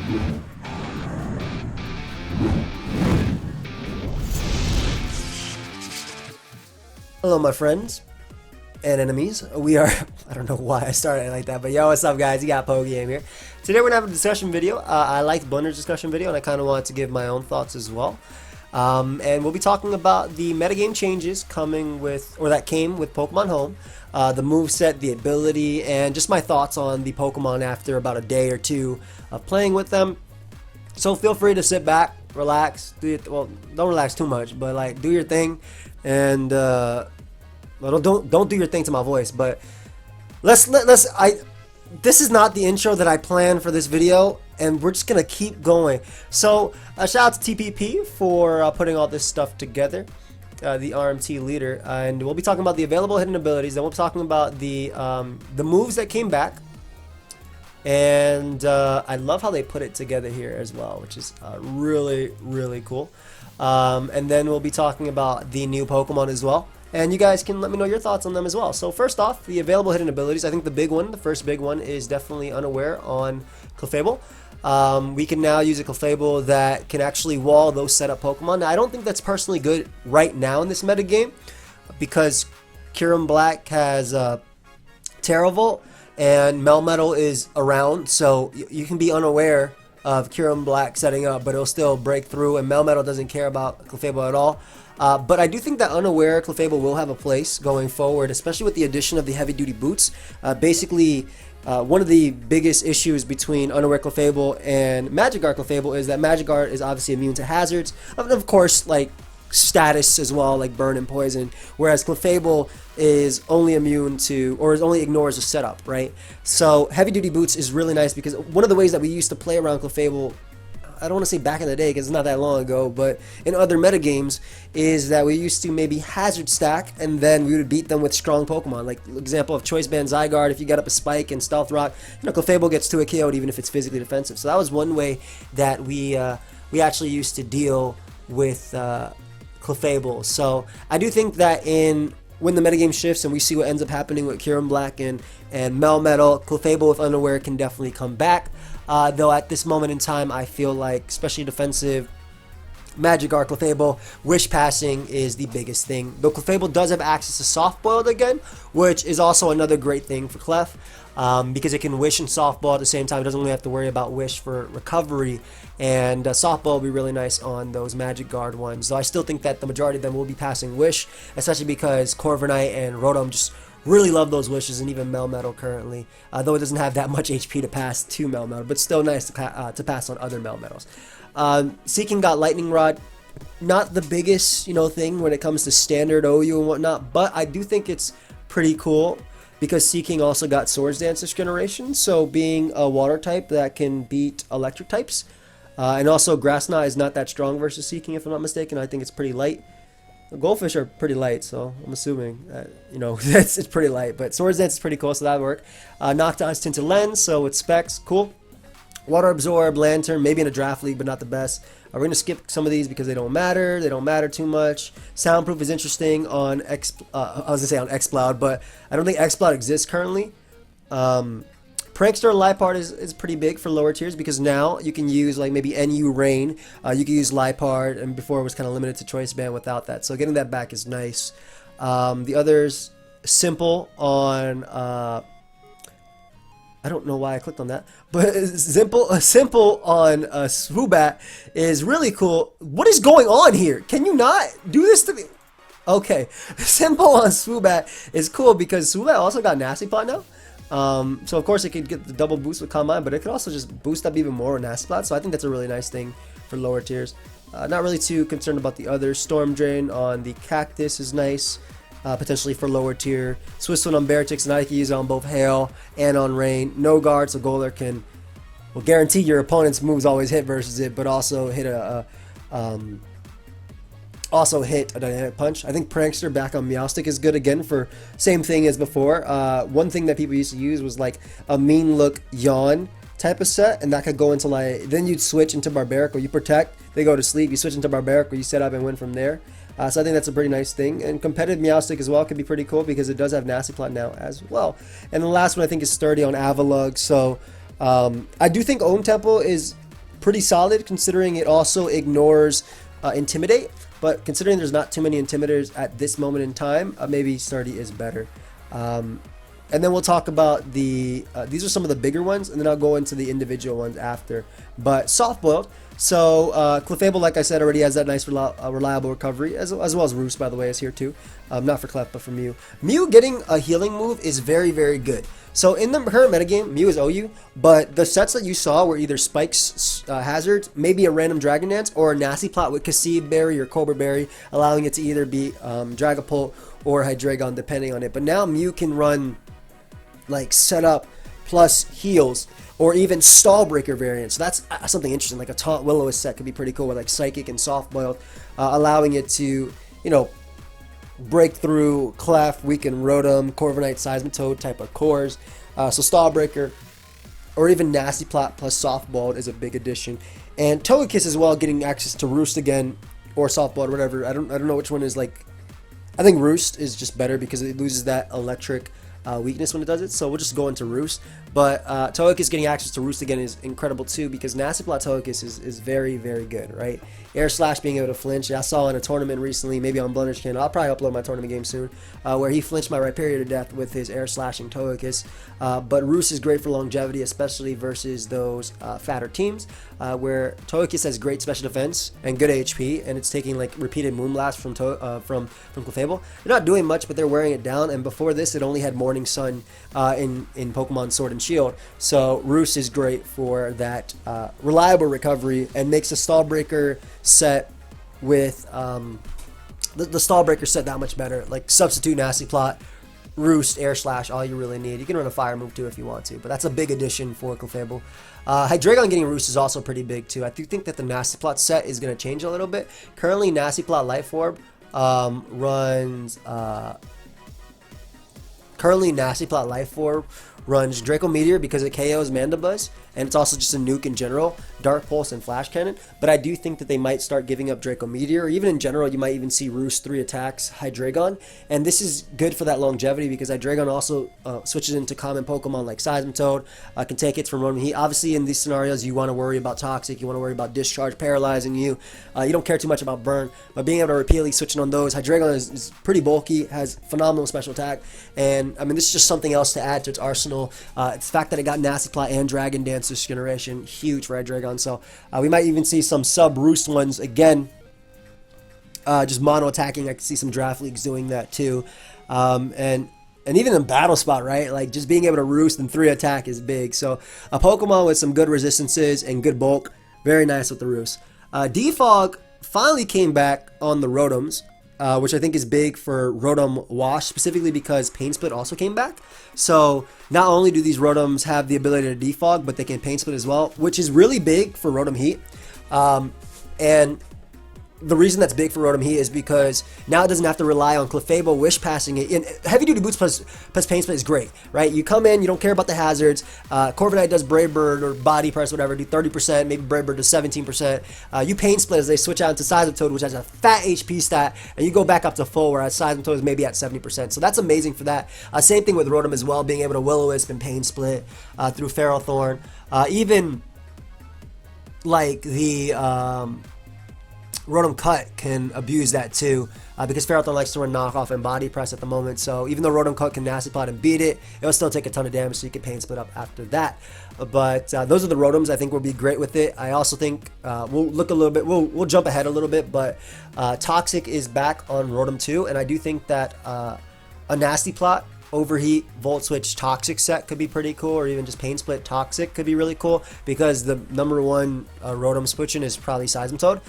Hello, my friends and enemies. We are, I don't know why I started like that, but yo, what's up, guys? You got Pokeaim here. Today we're gonna have a discussion video. I liked Blunder's discussion video, and I kind of wanted to give my own thoughts as well. And we'll be talking about the metagame changes coming with, or that came with Pokemon Home, the moveset, the ability, and just my thoughts on the Pokemon after about a day or two of playing with them. So feel free to sit back, relax, well, don't relax too much, but like do your thing, and well, don't do your thing to my voice, but this is not the intro that I planned for this video, and we're just gonna keep going. So shout out to TPP for putting all this stuff together, the RMT leader, and we'll be talking about the available hidden abilities. Then we'll be talking about the moves that came back, and I love how they put it together here as well, which is really cool. And then we'll be talking about the new Pokemon as well. And you guys can let me know your thoughts on them as well. So first off, the available hidden abilities. I think the big one, the first big one, is definitely Unaware on Clefable. We can now use a Clefable that can actually wall those setup Pokemon. Now, I don't think that's personally good right now in this metagame, because Kyurem Black has Terravolt and Melmetal is around, so you can be unaware of Kyurem Black setting up, but it'll still break through, and Melmetal doesn't care about Clefable at all. But I do think that Unaware Clefable will have a place going forward, especially with the addition of the heavy-duty boots. Basically, one of the biggest issues between Unaware Clefable and Magikarp Clefable is that Magikarp is obviously immune to hazards, of course, like status as well, like burn and poison, whereas Clefable is only immune to, or is only ignores a setup, right? So heavy-duty boots is really nice, because one of the ways that we used to play around Clefable, I don't want to say back in the day because it's not that long ago, but in other metagames, is that we used to maybe hazard stack and then we would beat them with strong Pokemon. Like example of Choice Band Zygarde, if you got up a Spike and Stealth Rock, Clefable gets 2 KO'd even if it's physically defensive. So that was one way that we actually used to deal with Clefable. So I do think that when the metagame shifts and we see what ends up happening with Kyurem Black and Melmetal, Clefable with Unaware can definitely come back. Though at this moment in time, I feel like, especially defensive Magikarp Clefable, Wish passing is the biggest thing. Though Clefable does have access to Soft Boiled again, which is also another great thing for Clef, because it can Wish and Soft Ball at the same time. It doesn't really have to worry about Wish for recovery, and Soft Ball will be really nice on those Magikarp ones. Though I still think that the majority of them will be passing Wish, especially because Corviknight and Rotom just really love those wishes, and even Melmetal currently, though it doesn't have that much HP to pass to Melmetal, but still nice to pass on other Melmetals. Seeking got Lightning Rod, not the biggest thing when it comes to standard OU and whatnot, but I do think it's pretty cool because Seeking also got Swords Dance this generation, so being a water type that can beat electric types, and also Grass Knot is not that strong versus Seeking, if I'm not mistaken. I think it's pretty light. Goldfish are pretty light, so I'm assuming it's pretty light, but Swords Dance is pretty cool, so that would work. Noctone's Tinted Lens, so it's specs, cool. Water Absorb, Lantern, maybe in a draft league, but not the best. We're going to skip some of these because they don't matter too much. Soundproof is interesting on I was going to say on Xploud, but I don't think Xploud exists currently. Prankster and Liepard is pretty big for lower tiers, because now you can use like maybe NU Rain, you can use Liepard, and before it was kind of limited to Choice Band without that, so getting that back is nice. The others, Simple on, I don't know why I clicked on that, but Simple on Swoobat is really cool. What is going on here? Can you not do this to me? Okay, Simple on Swoobat is cool because Swoobat also got Nasty Plot now. So of course it could get the double boost with Combine, but it could also just boost up even more with Nasty Plot, so I think that's a really nice thing for lower tiers. Not really too concerned about the others. Storm Drain on the Cactus is nice, potentially for lower tier. Swiss One on Beartix, and I can use it on both Hail and on Rain. No guard, so Golder will guarantee your opponent's moves always hit versus it, but also hit a dynamic punch. I think Prankster back on Meowstic is good again for same thing as before. One thing that people used to use was like a Mean Look Yawn type of set, and that could go into like, then you'd switch into Barbaric, or you protect, they go to sleep, you switch into Barbaric, or you set up and win from there. So I think that's a pretty nice thing. And competitive Meowstic as well could be pretty cool because it does have Nasty Plot now as well. And the last one I think is Sturdy on Avalugg. So I do think Ohm Temple is pretty solid considering it also ignores Intimidate. But considering there's not too many Intimidators at this moment in time, maybe Snarty is better. And then we'll talk about these are some of the bigger ones, and then I'll go into the individual ones after. But soft boiled. So Clefable, like I said, already has that nice reliable recovery, as well as Roost, by the way, is here too. Not for Clef, but for Mew. Mew getting a healing move is very, very good. So in the current metagame, Mew is OU, but the sets that you saw were either Spikes, Hazards, maybe a random Dragon Dance, or a Nasty Plot with Cassib Berry or Cobra Berry, allowing it to either be Dragapult or Hydreigon, depending on it. But now Mew can run like setup plus heals, or even stall breaker variants. So that's something interesting. Like a Taunt Will-O-Wisp set could be pretty cool with like Psychic and Soft Boiled, allowing it to, you know, break through Clef, weaken Rotom, Corviknight, Seismitoad type of cores. So stall breaker or even Nasty Plot plus Soft Boiled is a big addition. And Togekiss as well, getting access to Roost again, or Soft Boiled, whatever. I don't know which one is like. I think Roost is just better because it loses that electric weakness when it does it, so we'll just go into Roost. But Togekiss getting access to Roost again is incredible too, because Nasty Plot Togekiss is very, very good, right? Air Slash being able to flinch. I saw in a tournament recently, maybe on Blunder's channel, I'll probably upload my tournament game soon, where he flinched my Rhyperior to death with his Air Slashing Togekiss. But Roost is great for longevity, especially versus those fatter teams, where Togekiss has great special defense and good HP, and it's taking like repeated Moonblast from Clefable. They're not doing much, but they're wearing it down, and before this, it only had Morning Sun in Pokemon Sword and Shield. So Roost is great for that reliable recovery, and makes a Stall Breaker set with the Stall Breaker set that much better. Like substitute Nasty Plot, Roost, Air Slash, all you really need. You can run a Fire move too if you want to, but that's a big addition for Clefable. Hydreigon getting Roost is also pretty big too. I do think that the Nasty Plot set is going to change a little bit. Currently, Nasty Plot Life Orb runs Draco Meteor because it KOs Mandibuzz, and it's also just a nuke in general, Dark Pulse and Flash Cannon. But I do think that they might start giving up Draco Meteor, or even in general, you might even see Roost 3 attacks Hydreigon. And this is good for that longevity because Hydreigon also switches into common Pokemon like Seismitoad, can take hits from Rotom Heat. Obviously, in these scenarios, you want to worry about Toxic, you want to worry about Discharge, paralyzing you. You don't care too much about Burn, but being able to repeatedly switch in on those, Hydreigon is pretty bulky, has phenomenal special attack, and I mean, this is just something else to add to its arsenal. It's the fact that it got Nasty Plot and Dragon Dance this generation, huge for Hydreigon. So we might even see some sub Roost ones again, just mono attacking. I can see some draft leagues doing that too, and even in Battle Spot, right? Like just being able to Roost and 3 attack is big. So a Pokemon with some good resistances and good bulk, very nice with the Roost. Defog finally came back on the Rotoms, which I think is big for Rotom Wash, specifically because Pain Split also came back. So not only do these Rotoms have the ability to defog, but they can Pain Split as well, which is really big for Rotom Heat. And the reason that's big for Rotom Heat is because now it doesn't have to rely on Clefable Wish passing it. And Heavy Duty Boots plus Pain Split is great, right? You come in, you don't care about the hazards. Corviknight does Brave Bird or Body Press, whatever, do 30%, maybe Brave Bird does 17%. You Pain Split as they switch out into Seismitoad, which has a fat HP stat, and you go back up to full, whereas Seismitoad is maybe at 70%. So that's amazing for that. Same thing with Rotom as well, being able to Will-O-Wisp and Pain Split through Feral Thorn. Even like the Rotom Cut can abuse that too, because Ferrothorn likes to run knockoff and body press at the moment. So even though Rotom Cut can Nasty Plot and beat it, it'll still take a ton of damage, so you can Pain Split up after that. But those are the Rotoms I think will be great with it. I also think we'll look a little bit, we'll jump ahead a little bit, but Toxic is back on Rotom 2, and I do think that a Nasty Plot, Overheat, Volt Switch, Toxic set could be pretty cool, or even just Pain Split Toxic could be really cool, because the number one Rotom switching is probably Seismitoad.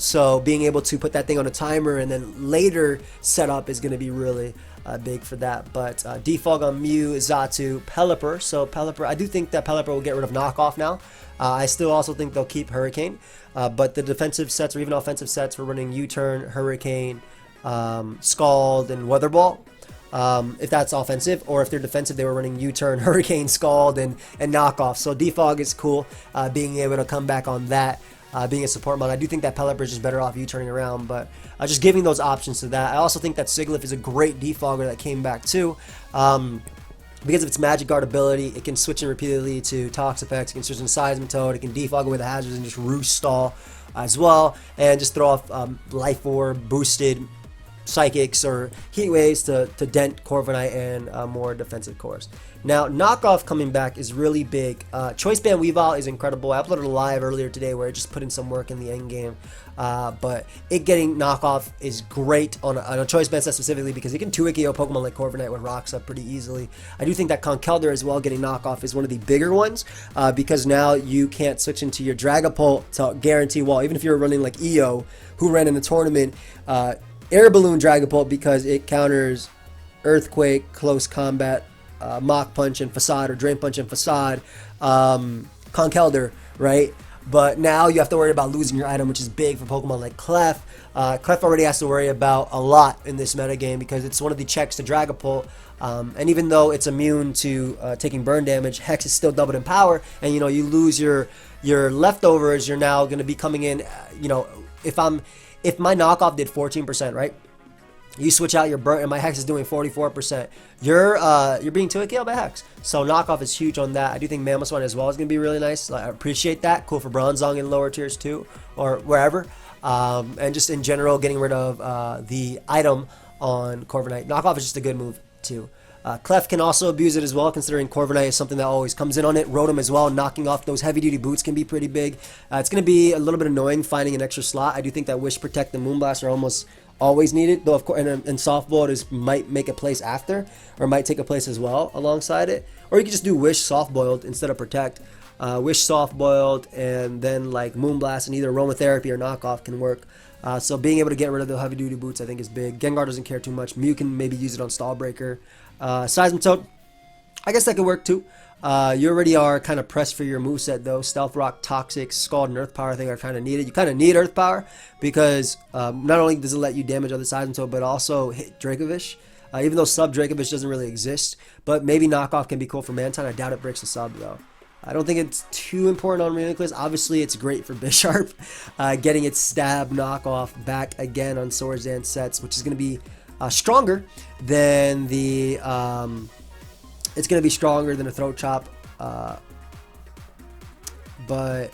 So being able to put that thing on a timer and then later set up is going to be really big for that. But defog on Mew, Xatu, Pelipper. So Pelipper, I do think that Pelipper will get rid of knockoff now. I still also think they'll keep Hurricane, but the defensive sets or even offensive sets, we're running U-Turn, Hurricane, Scald, and Weather Ball. If that's offensive, or if they're defensive, they were running U-Turn, Hurricane, Scald, and knockoff. So defog is cool, being able to come back on that. Being a support mod, I do think that Pelipper is just better off U-turning around, but just giving those options to that. I also think that Sigilyph is a great defogger that came back too. because of its Magic Guard ability, it can switch in repeatedly to Tox effects, it can switch in Seismitoad, it can defog away the hazards and just roost stall as well, and just throw off Life Orb, boosted Psychics or Heat Waves to dent Corviknight and more defensive cores. Now, Knockoff coming back is really big. Choice Band Weavile is incredible. I uploaded a live earlier today where I just put in some work in the end game. But it getting Knockoff is great on a Choice Band set specifically because it can 2-hit KO Pokemon like Corviknight with Rocks up pretty easily. I do think that Conkeldurr as well getting Knockoff is one of the bigger ones because now you can't switch into your Dragapult to guarantee wall. Even if you're running like EO, who ran in the tournament, Air Balloon Dragapult because it counters Earthquake, Close Combat, Mach Punch and Facade, or Drain Punch and Facade, Conkeldurr, right? But now you have to worry about losing your item, which is big for Pokemon like Clef. Clef already has to worry about a lot in this metagame because it's one of the checks to Dragapult. And even though it's immune to taking burn damage, Hex is still doubled in power, and you lose your leftovers. You're now going to be coming in. If my Knockoff did 14%, right? You switch out your burn, and my Hex is doing 44%. You're being 2-hit KO'd by Hex. So Knockoff is huge on that. I do think Mamoswine as well is going to be really nice. I appreciate that. Cool for Bronzong in lower tiers too, or wherever. And just in general, getting rid of the item on Corviknight. Knockoff is just a good move too. Clef can also abuse it as well, considering Corviknight is something that always comes in on it. Rotom as well, knocking off those heavy-duty boots can be pretty big. It's going to be a little bit annoying finding an extra slot. I do think that Wish, Protect, and Moonblast are almost always needed, though of course, and Softboiled might make a place after, or might take a place as well alongside it. Or you can just do Wish Softboiled instead of Protect. Wish Softboiled, and then like Moonblast and either Aromatherapy or Knockoff can work. So being able to get rid of the heavy-duty boots I think is big. Gengar doesn't care too much. Mew can maybe use it on Stallbreaker. Seismitoad, I guess that could work too. You already are kind of pressed for your moveset though. Stealth Rock, Toxic, Scald, and Earth Power I think are kind of needed. You kind of need Earth Power because not only does it let you damage other Seismitoad, but also hit Dracovish. Even though Sub Dracovish doesn't really exist, but maybe Knockoff can be cool for Mantine. I doubt it breaks the Sub though. I don't think it's too important on Reuniclus. Obviously, it's great for Bisharp, getting its Stab Knockoff back again on Swords Dance sets, which is going to be stronger than the it's going to be stronger than a Throat Chop, but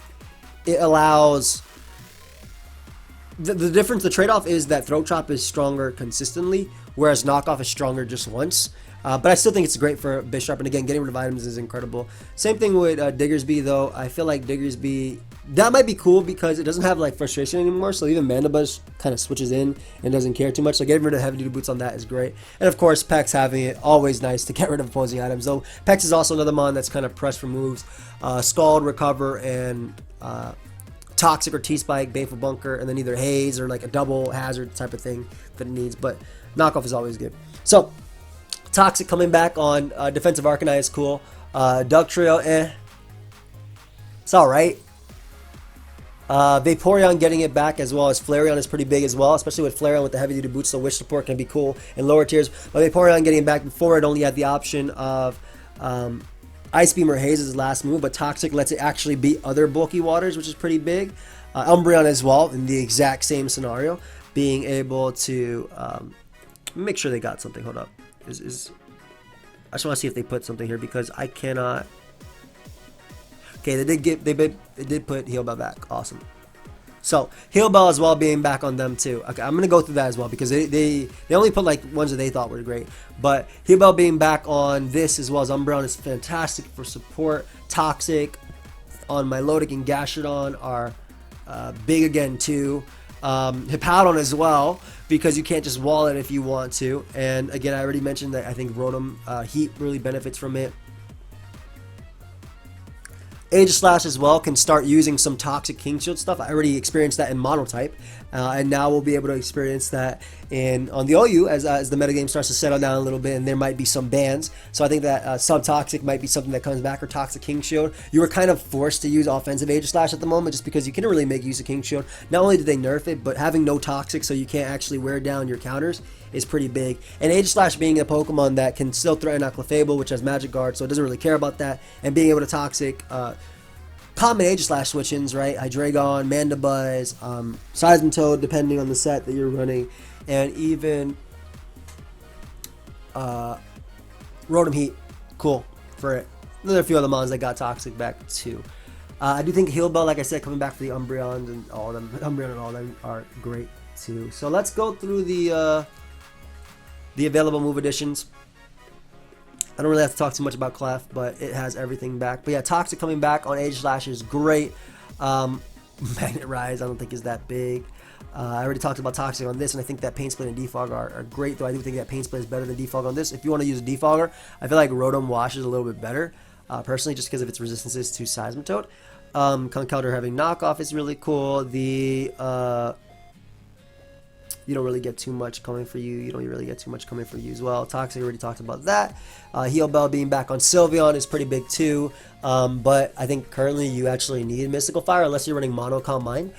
it allows the difference. The trade-off is that Throat Chop is stronger consistently, whereas Knockoff is stronger just once. But I still think it's great for Bisharp, and again, getting rid of items is incredible. Same thing with Diggersby, though. I feel like Diggersby, that might be cool because it doesn't have like frustration anymore, so even Mandibuzz kind of switches in and doesn't care too much, so getting rid of heavy-duty boots on that is great. And of course, Pex having it, always nice to get rid of opposing items, though Pex is also another mon that's kind of pressed for moves. Scald, Recover, and Toxic or T-Spike, Baneful Bunker, and then either Haze or like a double hazard type of thing that it needs, but Knockoff is always good. So, Toxic coming back on Defensive Arcanine is cool. Dugtrio, it's alright. Vaporeon getting it back as well as Flareon is pretty big as well, especially with Flareon with the heavy duty boots, so Wish support can be cool in lower tiers. But Vaporeon getting it back before it only had the option of Ice Beam or Haze as the last move, but Toxic lets it actually beat other bulky waters, which is pretty big. Umbreon as well in the exact same scenario, being able to make sure they got something. Hold up. I just want to see if they put something here because I cannot. Okay, they did put Heal Bell back. Awesome. So Heal Bell as well being back on them too. Okay, I'm gonna go through that as well because they only put like ones that they thought were great. But Heal Bell being back on this as well as Umbreon is fantastic for support. Toxic on Milotic and Gastrodon are big again too. Hippowdon as well, because you can't just wall it if you want to. And again, I already mentioned that I think Rotom Heat really benefits from it. Aegislash as well can start using some Toxic King Shield stuff. I already experienced that in Monotype, and now we'll be able to experience that on the OU as the metagame starts to settle down a little bit, and there might be some bans. So I think that Subtoxic might be something that comes back, or Toxic King Shield. You were kind of forced to use offensive Aegislash at the moment just because you couldn't really make use of King Shield. Not only did they nerf it, but having no Toxic so you can't actually wear down your counters is pretty big. And Aegislash being a Pokemon that can still threaten out Clefable, which has Magic Guard, so it doesn't really care about that, and being able to Toxic common Aegislash switch-ins, right? Hydreigon, Mandibuzz, Seismitoad, depending on the set that you're running, and even Rotom Heat, cool for it. There are a few other mons that got Toxic back too. I do think Heal Bell, like I said, coming back for the Umbreons and all of them, Umbreon and all of them are great too. So let's go through the available move additions. I don't really have to talk too much about Clef, but it has everything back. But yeah, Toxic coming back on Aegislash is great. Magnet Rise I don't think is that big. I already talked about Toxic on this, and I think that Pain Split and Defog are great, though I do think that Pain Split is better than Defog on this. If you want to use a Defogger, I feel like Rotom Wash is a little bit better, personally, just because of its resistances to Seismitoad. Conkeldurr having Knockoff is really cool. You don't really get too much coming for you. You don't really get too much coming for you as well. Toxic, already talked about that. Heal Bell being back on Sylveon is pretty big too. But I think currently you actually need Mystical Fire unless you're running Mono Calm Mind.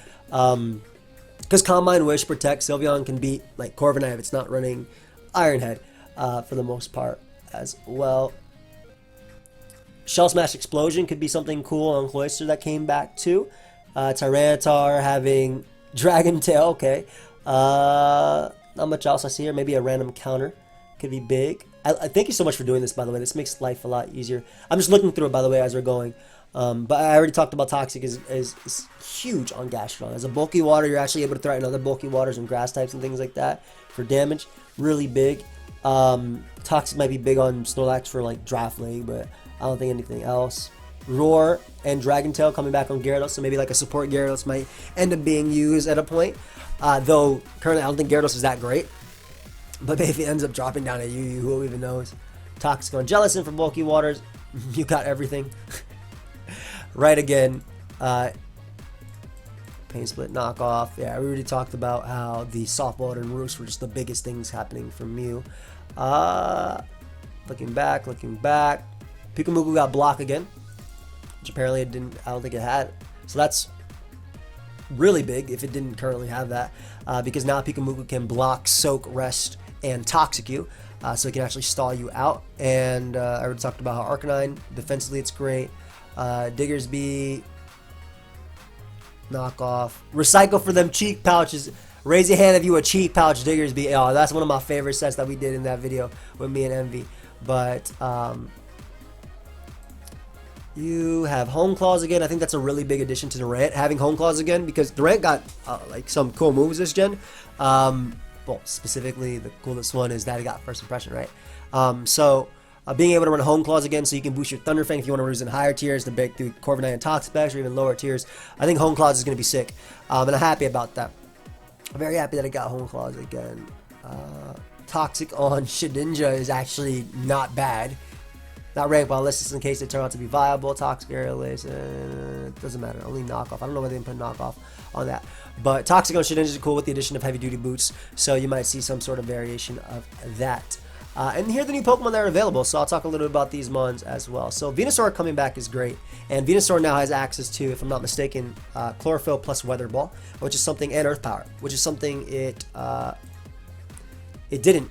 Because Calm Mind, Wish, Protect, Sylveon can beat like Corviknight if it's not running Iron Head for the most part as well. Shell Smash Explosion could be something cool on Cloyster that came back too. Tyranitar having Dragon Tail, okay. Not much else I see here. Maybe a random counter could be big. I thank you so much for doing this, by the way. This makes life a lot easier. I'm just looking through it, by the way, as we're going. But I already talked about Toxic is huge on Gastrodon. As a bulky water, you're actually able to threaten other bulky waters and grass types and things like that for damage. Really big. Toxic might be big on Snorlax for like Draft League, but I don't think anything else. Roar and Dragon Tail coming back on Gyarados, so maybe like a support Gyarados might end up being used at a point. Though currently I don't think Gyarados is that great, but maybe if it ends up dropping down at Yu, who even knows. Toxic on Jellicent for bulky waters. You got everything. Right again. Pain Split knockoff. Yeah, we already talked about how the soft water and Roost were just the biggest things happening for Mew. Looking back. Pikamuku got Block again, which apparently it didn't. I don't think it had. So that's really big if it didn't currently have that, because now Pikamuku can block, soak, rest, and toxic you, so it can actually stall you out. And I already talked about how Arcanine defensively it's great. Diggersby knockoff, recycle for them cheek pouches. Raise your hand if you a cheek pouch Diggersby. Oh, that's one of my favorite sets that we did in that video with me and Envy. But you have Home Claws again. I think that's a really big addition to Durant, having Home Claws again, because Durant got like some cool moves this gen. Well, specifically the coolest one is that he got First Impression, right? So being able to run Home Claws again, so you can boost your Thunder Fang if you want to use in higher tiers to break through Corviknight and Toxapex, or even lower tiers. I think Home Claws is going to be sick, and I'm happy about that. I'm very happy that I got Home Claws again. Toxic on Shedinja is actually not bad. Not rank ball, unless it's in case they turn out to be viable. Toxic Aerialist, doesn't matter. Only knockoff. I don't know whether they put knockoff on that. But Toxic on Shedinja is cool with the addition of heavy duty boots, so you might see some sort of variation of that. And here are the new Pokemon that are available, so I'll talk a little bit about these mons as well. So Venusaur coming back is great, and Venusaur now has access to, if I'm not mistaken, Chlorophyll plus Weather Ball, which is something, and Earth Power, which is something it didn't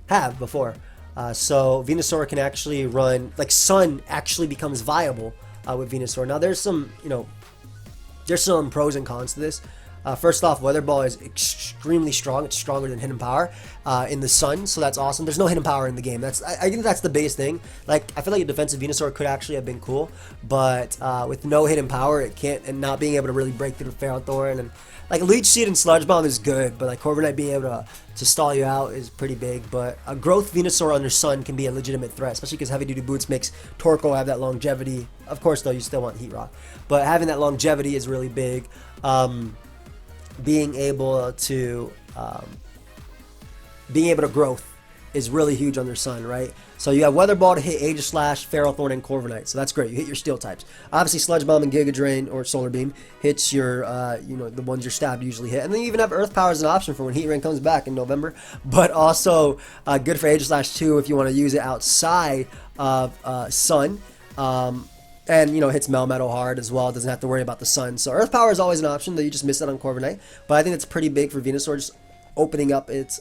have before. So Venusaur can actually run, like Sun actually becomes viable with Venusaur. Now there's some, there's some pros and cons to this. First off, Weather Ball is extremely strong. It's stronger than Hidden Power in the Sun, so that's awesome. There's no Hidden Power in the game. I think that's the biggest thing. Like, I feel like a defensive Venusaur could actually have been cool, but with no Hidden Power, it can't, and not being able to really break through Ferrothorn, and like Leech Seed and Sludge Bomb is good, but like Corviknight being able to stall you out is pretty big. But a Growth Venusaur under Sun can be a legitimate threat, especially because Heavy Duty Boots makes Torkoal have that longevity. Of course, though, you still want Heat Rock, but having that longevity is really big. Being able to growth is really huge on their Sun, right? So you have Weather Ball to hit Aegislash, Ferrothorn, and Corviknight, so that's great. You hit your Steel types. Obviously, Sludge Bomb and Giga Drain or Solar Beam hits your, the ones your stab usually hit. And then you even have Earth Power as an option for when Heat Rain comes back in November, but also good for Aegislash too if you want to use it outside of Sun. And, hits Melmetal hard as well. It doesn't have to worry about the Sun. So Earth Power is always an option, though you just miss it on Corviknight. But I think it's pretty big for Venusaur, just opening up its,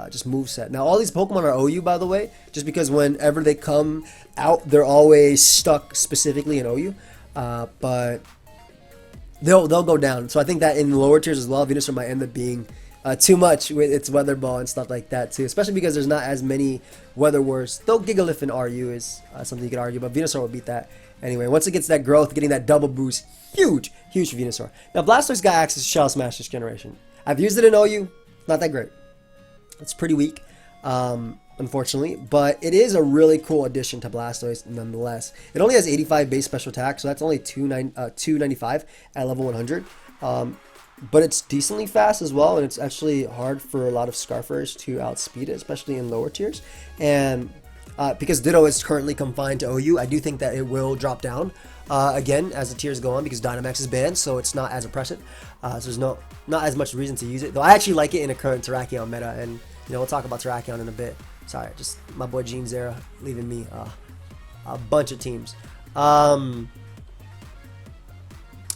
just moveset. Now, all these Pokemon are OU, by the way, just because whenever they come out, they're always stuck specifically in OU. But they'll go down. So I think that in lower tiers as well, Venusaur might end up being too much with its Weather Ball and stuff like that too, especially because there's not as many Weather Wars. Though Gigalith and RU is something you could argue, but Venusaur will beat that anyway. Once it gets that growth, getting that double boost, huge for Venusaur. Now Blastoise got access to Shell Smash this generation. I've used it in OU, not that great. It's pretty weak, unfortunately, but it is a really cool addition to Blastoise nonetheless. It only has 85 base special attack, so that's only 295 at level 100. But it's decently fast as well, and it's actually hard for a lot of Scarfers to outspeed it, especially in lower tiers. And because Ditto is currently confined to OU, I do think that it will drop down again as the tiers go on, because Dynamax is banned, so it's not as oppressive. So there's not as much reason to use it. Though I actually like it in a current Terrakion meta, and we'll talk about Terrakion in a bit. Sorry, just my boy Gene Zera leaving me a bunch of teams.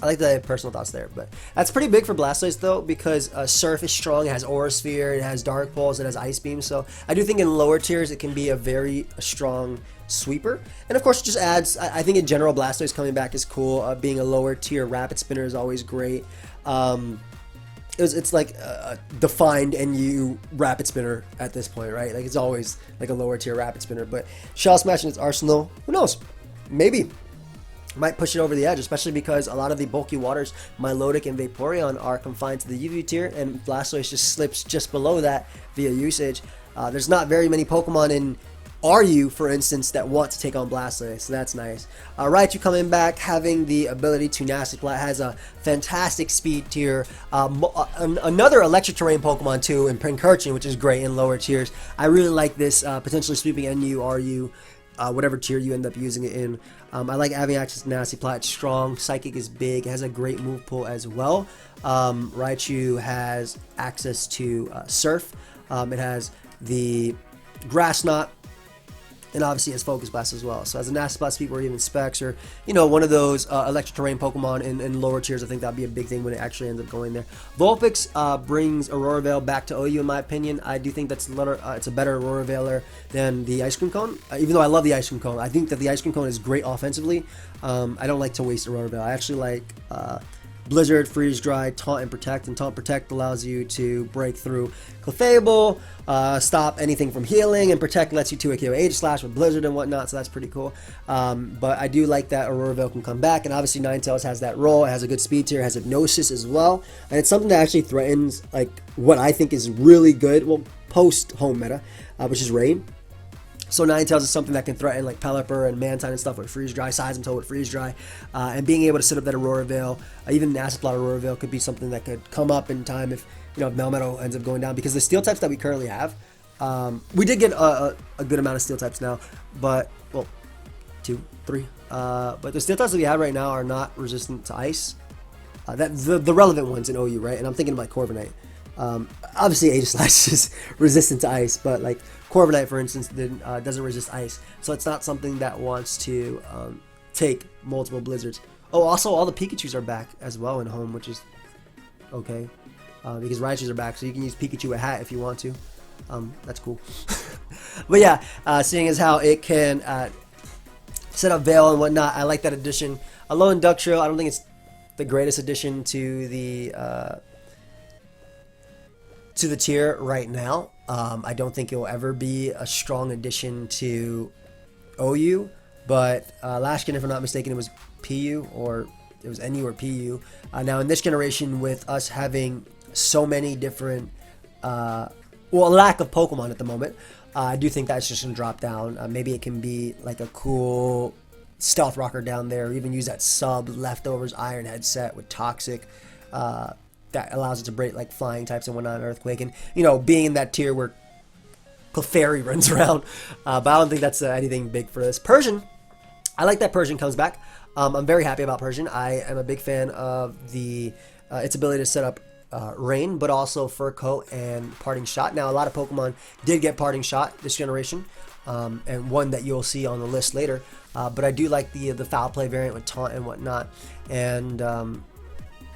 I like the personal thoughts there, but that's pretty big for Blastoise though, because Surf is strong, it has Aura Sphere, it has Dark Pulse, it has Ice Beam, so I do think in lower tiers it can be a very strong sweeper. And of course it just adds, I think in general Blastoise coming back is cool. Being a lower tier Rapid Spinner is always great. It's like a defined NU Rapid Spinner at this point, right? Like it's always like a lower tier Rapid Spinner, but Shell Smash in its arsenal, who knows? Maybe. Might push it over the edge, especially because a lot of the bulky waters, Milotic and Vaporeon, are confined to the UV tier, and Blastoise just slips just below that via usage. There's not very many Pokemon in RU, for instance, that want to take on Blastoise, so that's nice. Raichu coming back, having the ability to Nasty Plot, has a fantastic speed tier. Another electric terrain Pokemon too in Pincurchin, which is great in lower tiers. I really like this potentially sweeping NU, RU, whatever tier you end up using it in. I like having access to Nasty Plot. It's strong. Psychic is big. It has a great move pool as well. Raichu has access to Surf. It has the Grass Knot. And obviously it has Focus Blast as well. So as a Nasty Plot Sweep or even Specs, or one of those electric terrain Pokemon in lower tiers, I think that'd be a big thing when it actually ends up going there. Vulpix brings Aurora Veil back to OU in my opinion. I do think that's it's a better Aurora Veiler than the Ice Cream Cone. Even though I love the Ice Cream Cone, I think that the Ice Cream Cone is great offensively. I don't like to waste Aurora Veil. I actually like Blizzard, Freeze Dry, Taunt, and Protect. And Taunt Protect allows you to break through Clefable, stop anything from healing, and Protect lets you 2-hit KO Aegislash with Blizzard and whatnot, so that's pretty cool. But I do like that Aurora Veil can come back, and obviously Ninetales has that role. It has a good speed tier, it has Hypnosis as well, and it's something that actually threatens like what I think is really good, well, post-home meta, which is Rain. So Ninetales is something that can threaten like Pelipper and Mantine and stuff with Freeze Dry, Seismitoad with Freeze Dry, and being able to set up that Aurora Veil, even an Acid Plot Aurora Veil could be something that could come up in time if if Melmetal ends up going down, because the Steel types that we currently have, we did get a good amount of Steel types now, but well, 2, 3, but the Steel types that we have right now are not resistant to Ice. The relevant ones in OU, right? And I'm thinking about Corviknight. Obviously Aegislash is resistant to Ice, but like Corviknight, for instance, doesn't resist Ice, so it's not something that wants to take multiple Blizzards. Oh, also all the Pikachus are back as well in home, which is okay, because Raichus are back, so you can use Pikachu a hat if you want to. That's cool. But yeah, seeing as how it can set up Veil and whatnot, I like that addition. Alolan Ductrio, I don't think it's the greatest addition to the tier right now. I don't think it will ever be a strong addition to OU, but last gen, if I'm not mistaken, it was PU, or it was NU or PU. Now in this generation, with us having so many different, well, a lack of Pokemon at the moment, I do think that's just going to drop down. Maybe it can be like a cool Stealth Rocker down there, or even use that sub Leftovers Iron Headset with Toxic, that allows it to break like flying types and whatnot, Earthquake, and being in that tier where Clefairy runs around. But I don't think that's anything big for this. Persian, I like that Persian comes back. I'm very happy about Persian. I am a big fan of its ability to set up Rain, but also Fur Coat and Parting Shot. Now, a lot of Pokemon did get Parting Shot this generation, and one that you'll see on the list later. But I do like the Foul Play variant with Taunt and whatnot, and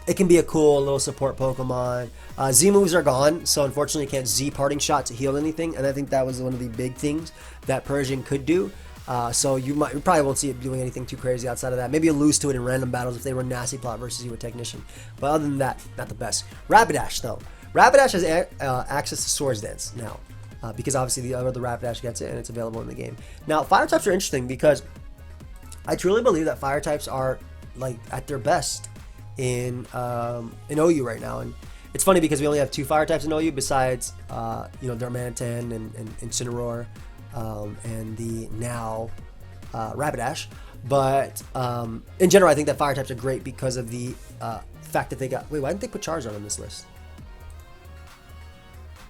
it can be a cool little support Pokemon. Z moves are gone, so unfortunately you can't Z Parting Shot to heal anything, and I think that was one of the big things that Persian could do. So you probably won't see it doing anything too crazy outside of that. Maybe you'll lose to it in random battles if they run Nasty Plot versus you with Technician. But other than that, not the best. Rapidash though. Rapidash has access to Swords Dance now, because obviously the other Rapidash gets it and it's available in the game. Now, fire types are interesting because I truly believe that fire types are like at their best in OU right now, and it's funny because we only have 2 fire types in OU besides Darmanitan and Incineroar, and the now Rapidash. But in general, I think that fire types are great because of the fact that they got. Wait, why didn't they put Charizard on this list?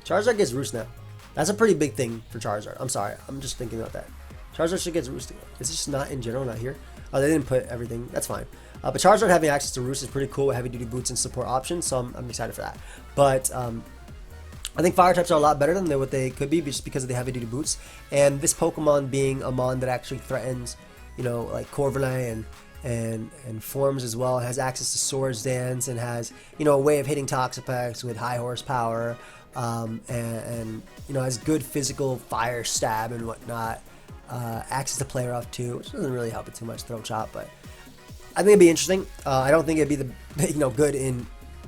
Charizard gets Roost now. That's a pretty big thing for Charizard. I'm sorry, I'm just thinking about that. Charizard should get Roost. It's just not in general, not here. Oh, they didn't put everything. That's fine. But Charizard having access to Roost is pretty cool with heavy duty boots and support options, so I'm excited for that. But I think fire types are a lot better than what they could be just because of the heavy duty boots. And this Pokemon being a mon that actually threatens, like Corviknight and forms as well, has access to Swords Dance and has, a way of hitting Toxapex with high horsepower, and has good physical fire stab and whatnot. Access to Play Rough too, which doesn't really help it too much, Throat Chop, but I think it'd be interesting. I don't think it'd be the good in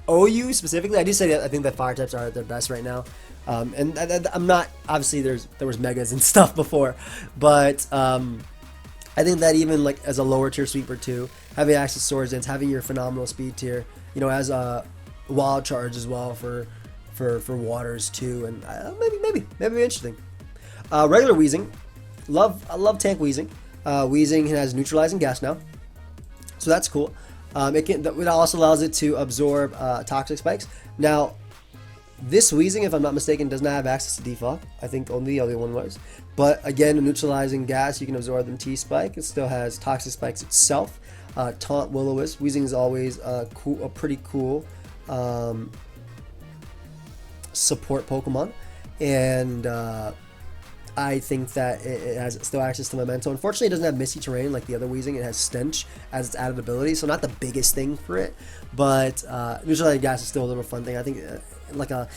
OU specifically. I do say that I think that fire types are at their best right now, and I'm not, obviously there was megas and stuff before, but I think that even like as a lower tier sweeper too, having access to Swords Dance, having your phenomenal speed tier, as a wild charge as well for waters too, and maybe interesting. Regular Weezing. I love tank Weezing. Weezing has neutralizing gas now, so that's cool. It also allows it to absorb toxic spikes. Now, this Weezing, if I'm not mistaken, does not have access to defog. I think only the other one was. But again, neutralizing gas, you can absorb them T-Spike. It still has toxic spikes itself. Taunt, Will-O-Wisp. Weezing is always a pretty cool support Pokemon, and I think that it has still access to Memento. Unfortunately, it doesn't have Misty Terrain like the other Weezing. It has Stench as its added ability, so not the biggest thing for it. But neutralizing gas is still a little fun thing. I think like a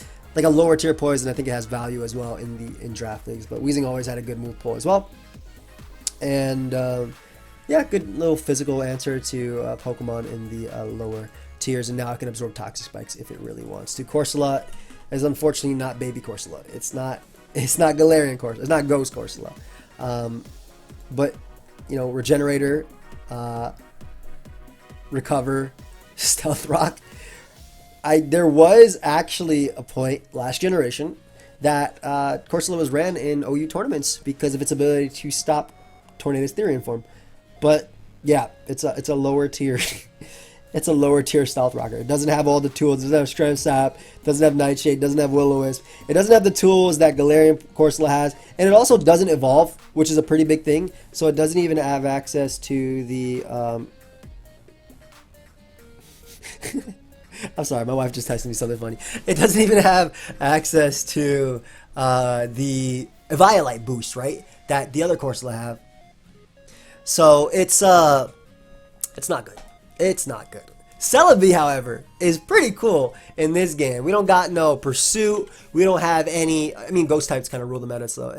lower tier Poison, I think it has value as well in draft leagues. But Weezing always had a good move pull as well. And yeah, good little physical answer to Pokemon in the lower tiers. And now it can absorb Toxic Spikes if it really wants to. Corsola is unfortunately not Baby Corsola. It's not Galarian Corsola. It's not Ghost Corsola. But, Regenerator, Recover, Stealth Rock. There was actually a point last generation that Corsola was ran in OU tournaments because of its ability to stop Tornadus Therian form. But yeah, it's a lower tier. It's a lower tier Stealth Rocker. It doesn't have all the tools. It doesn't have Strength Sap. Doesn't have Nightshade. Doesn't have Will-O-Wisp. It doesn't have the tools that Galarian Corsola has. And it also doesn't evolve, which is a pretty big thing. So it doesn't even have access to the... I'm sorry, my wife just texted me something funny. It doesn't even have access to the Eviolite boost, right? That the other Corsola have. So it's not good. It's not good. Celebi, however, is pretty cool in this game. We don't got no Pursuit. We don't have any... I mean, Ghost types kind of rule the meta, so...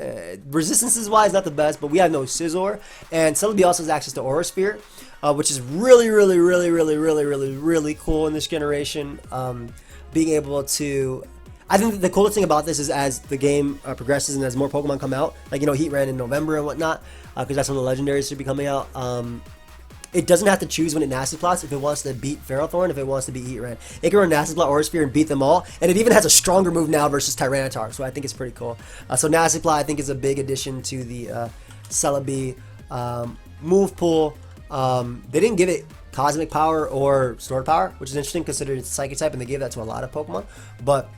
resistances-wise, not the best, but we have no Scizor. And Celebi also has access to Aura Sphere, which is really, really, really, really, really, really, really cool in this generation. Being able to... I think the coolest thing about this is as the game progresses and as more Pokemon come out, like, Heat ran in November and whatnot, because that's when the Legendaries should be coming out. It doesn't have to choose when it Nasty Plots if it wants to beat Ferrothorn, if it wants to beat Heatran. It can run Nasty Plot, Aura Sphere, and beat them all. And it even has a stronger move now versus Tyranitar, so I think it's pretty cool. So Nasty Plot, I think, is a big addition to the Celebi move pool. They didn't give it Cosmic Power or Sword Power, which is interesting considering it's a Psychic type, and they gave that to a lot of Pokemon. But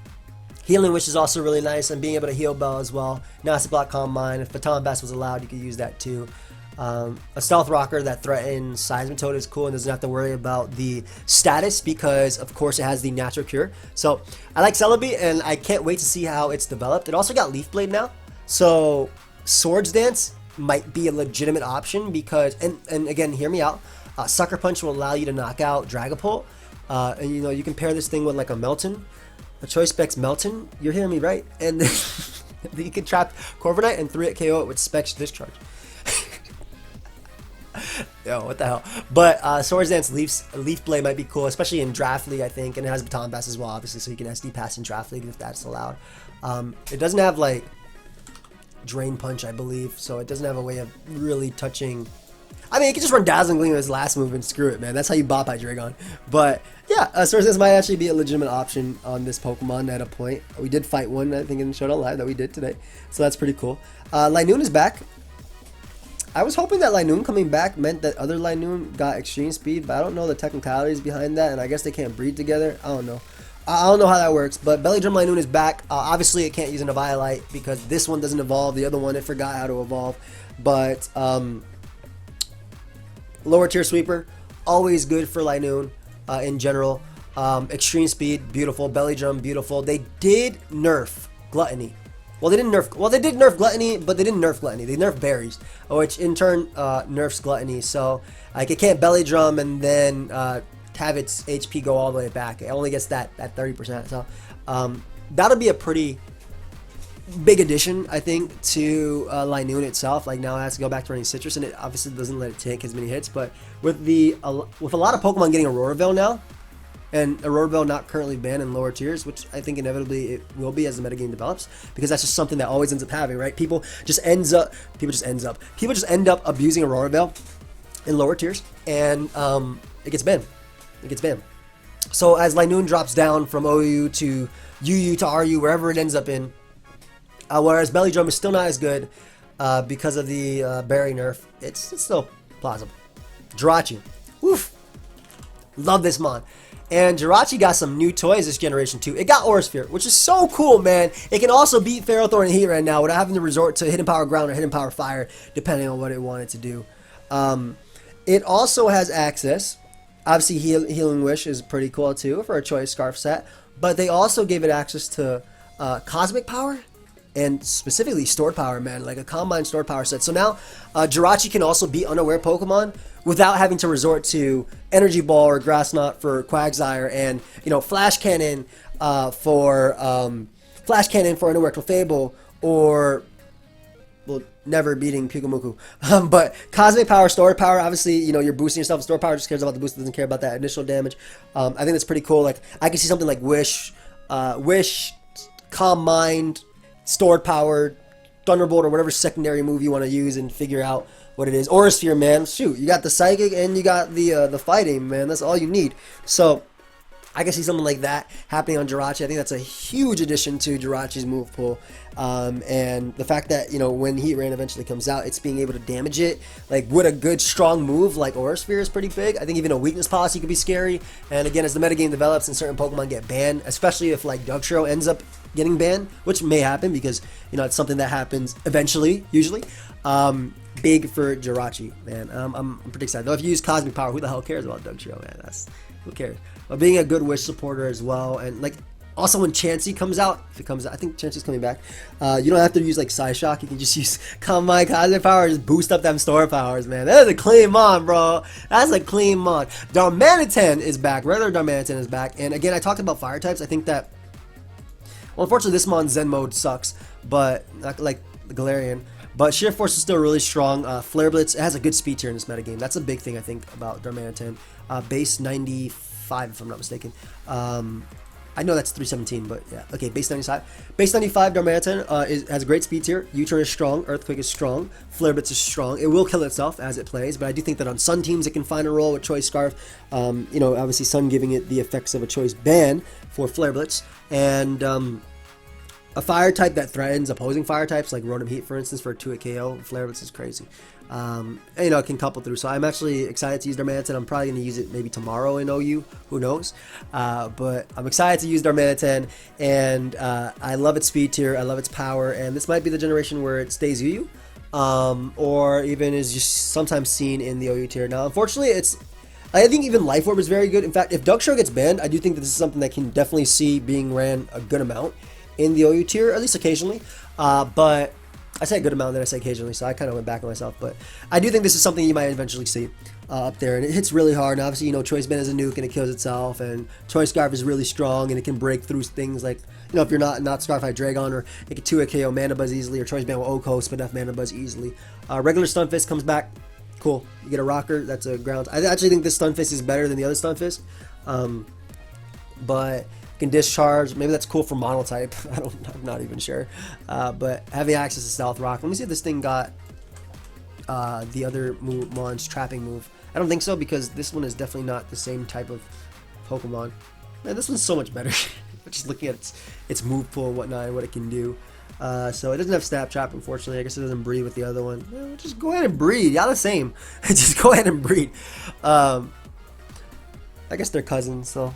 Healing Wish is also really nice, and being able to heal Bell as well. Nasty Block, Calm Mind. If Baton Blast was allowed, you could use that too. A Stealth Rocker that threatens Seismitoad is cool and doesn't have to worry about the status because, of course, it has the Natural Cure. So, I like Celebi, and I can't wait to see how it's developed. It also got Leaf Blade now, so Swords Dance might be a legitimate option because, and again, hear me out, Sucker Punch will allow you to knock out Dragapult, and you can pair this thing with like a Melton, a Choice Specs Melton, you're hearing me right, and then you can trap Corviknight and 3-hit KO it with Specs Discharge. Yo, what the hell? But Swords Dance Leaf Blade might be cool, especially in Draft League, I think, and it has Baton Pass as well, obviously, so you can SD pass in Draft League if that's allowed. It doesn't have like Drain Punch, I believe, so it doesn't have a way of really touching. I mean, you can just run Dazzling Gleam as his last move and screw it, man. That's how you bop Hydreigon. But yeah, Swords Dance might actually be a legitimate option on this Pokemon at a point. We did fight one, I think, in Showdown Live that we did today, so that's pretty cool. Linoon is back. I was hoping that Linoon coming back meant that other Linoon got extreme speed, but I don't know the technicalities behind that, and I guess they can't breed together. I don't know. I don't know how that works, but Belly Drum Linoon is back. Obviously, it can't use an Eviolite because this one doesn't evolve. The other one, it forgot how to evolve. But lower tier sweeper, always good for Linoon in general. Extreme speed, beautiful. Belly Drum, beautiful. They did nerf Gluttony. Well, they didn't nerf. Well, they did nerf Gluttony, but they didn't nerf Gluttony. They nerfed Berries, which in turn nerfs Gluttony. So, like, it can't Belly Drum and then have its HP go all the way back. It only gets that 30%. So, that'll be a pretty big addition, I think, to Linoon itself. Like, now it has to go back to running Citrus, and it obviously doesn't let it take as many hits. But with a lot of Pokemon getting Aurora Veil now, and Aurora Veil not currently banned in lower tiers, which I think inevitably it will be as the metagame develops, because that's just something that always ends up having, right? People just end up abusing Aurora Veil in lower tiers, and it gets banned. It gets banned. So as Linoon drops down from OU to UU to RU, wherever it ends up in, whereas Belly Drum is still not as good because of the berry nerf, it's still plausible. Jirachi, woof, love this mon. And Jirachi got some new toys this generation too. It got Aura Sphere, which is so cool, man. It can also beat Ferrothorn and Heat right now without having to resort to Hidden Power Ground or Hidden Power Fire, depending on what it wanted to do. It also has access. Obviously, Healing Wish is pretty cool too for a Choice Scarf set. But they also gave it access to Cosmic Power and specifically Stored Power, man, like a combined Stored Power set. So now Jirachi can also beat unaware Pokemon without having to resort to Energy Ball or Grass Knot for Quagsire and, you know, Flash Cannon for unaware Clefable, or, well, never beating Pyukumuku. But Cosmic Power, Stored Power, obviously, you know, you're boosting yourself. Stored Power just cares about the boost, doesn't care about that initial damage. I think that's pretty cool. Like, I can see something like Wish, Calm Mind, Stored Power, Thunderbolt, or whatever secondary move you want to use and figure out what it is. Aura Sphere, man. Shoot, you got the Psychic and you got the Fighting, man. That's all you need. So I can see something like that happening on Jirachi. I think that's a huge addition to Jirachi's move pool. And the fact that, you know, when Heat Rain eventually comes out, it's being able to damage it, like, with a good, strong move like Aura Sphere is pretty big. I think even a weakness policy could be scary. And again, as the metagame develops and certain Pokemon get banned, especially if, like, Dugtrio ends up getting banned, which may happen because, you know, it's something that happens eventually, usually. Big for Jirachi, man. I'm pretty excited. Though if you use Cosmic Power, who the hell cares about Dugtrio, man? Who cares? But being a good Wish supporter as well, and, like, also when Chansey comes out, if it comes out, I think Chansey's coming back, you don't have to use, like, Psyshock. You can just use Combine Cosmic Power, just boost up them Store Powers, man. That is a clean mon, bro. That's a clean mon. Darmanitan is back. Regular Darmanitan is back. And again, I talked about fire types. I think that, well, unfortunately, this mon's Zen mode sucks, but not like the Galarian. But Sheer Force is still really strong. Flare Blitz, it has a good speed tier in this metagame. That's a big thing, I think, about Darmanitan. Base 95, if I'm not mistaken. I know that's 317, but yeah. Okay, base 95. Base 95 Darmanitan has a great speed tier. U-Turn is strong. Earthquake is strong. Flare Blitz is strong. It will kill itself as it plays, but I do think that on Sun teams it can find a role with Choice Scarf. You know, obviously Sun giving it the effects of a Choice Ban for Flare Blitz. And a fire type that threatens opposing fire types, like Rotom Heat, for instance, for a 2-hit KO. Flare Blitz is crazy. And, you know, it can couple through. So I'm actually excited to use Darmanitan. I'm probably going to use it maybe tomorrow in OU. Who knows? But I'm excited to use Darmanitan. And I love its speed tier. I love its power. And this might be the generation where it stays UU. Or even is just sometimes seen in the OU tier. Now, unfortunately, I think even Life Orb is very good. In fact, if Dugtrio gets banned, I do think that this is something that can definitely see being ran a good amount in the OU tier, at least occasionally. But I say a good amount, then I say occasionally, so I kind of went back on myself. But I do think this is something you might eventually see up there, and it hits really hard. And obviously, you know, Choice Band is a nuke and it kills itself, and Choice Scarf is really strong and it can break through things like, you know, if you're not Scarf Hydreigon, or it can 2-hit KO Mana Buzz easily, or Choice Band will O-Coast, but enough Mana Buzz easily. Regular Stun Fist comes back. Cool. You get a rocker. That's a ground. I actually think this Stunfisk is better than the other Stunfisk. But you can discharge. Maybe that's cool for mono type. I'm not even sure. But having access to Stealth Rock. Let me see if this thing got the other Mon's trapping move. I don't think so, because this one is definitely not the same type of Pokemon. Man, this one's so much better. Just looking at its move pool and whatnot and what it can do. So it doesn't have Stab Trap, unfortunately. I guess it doesn't breed with the other one. Well, just go ahead and breed. Y'all the same. Just go ahead and breed. I guess they're cousins, so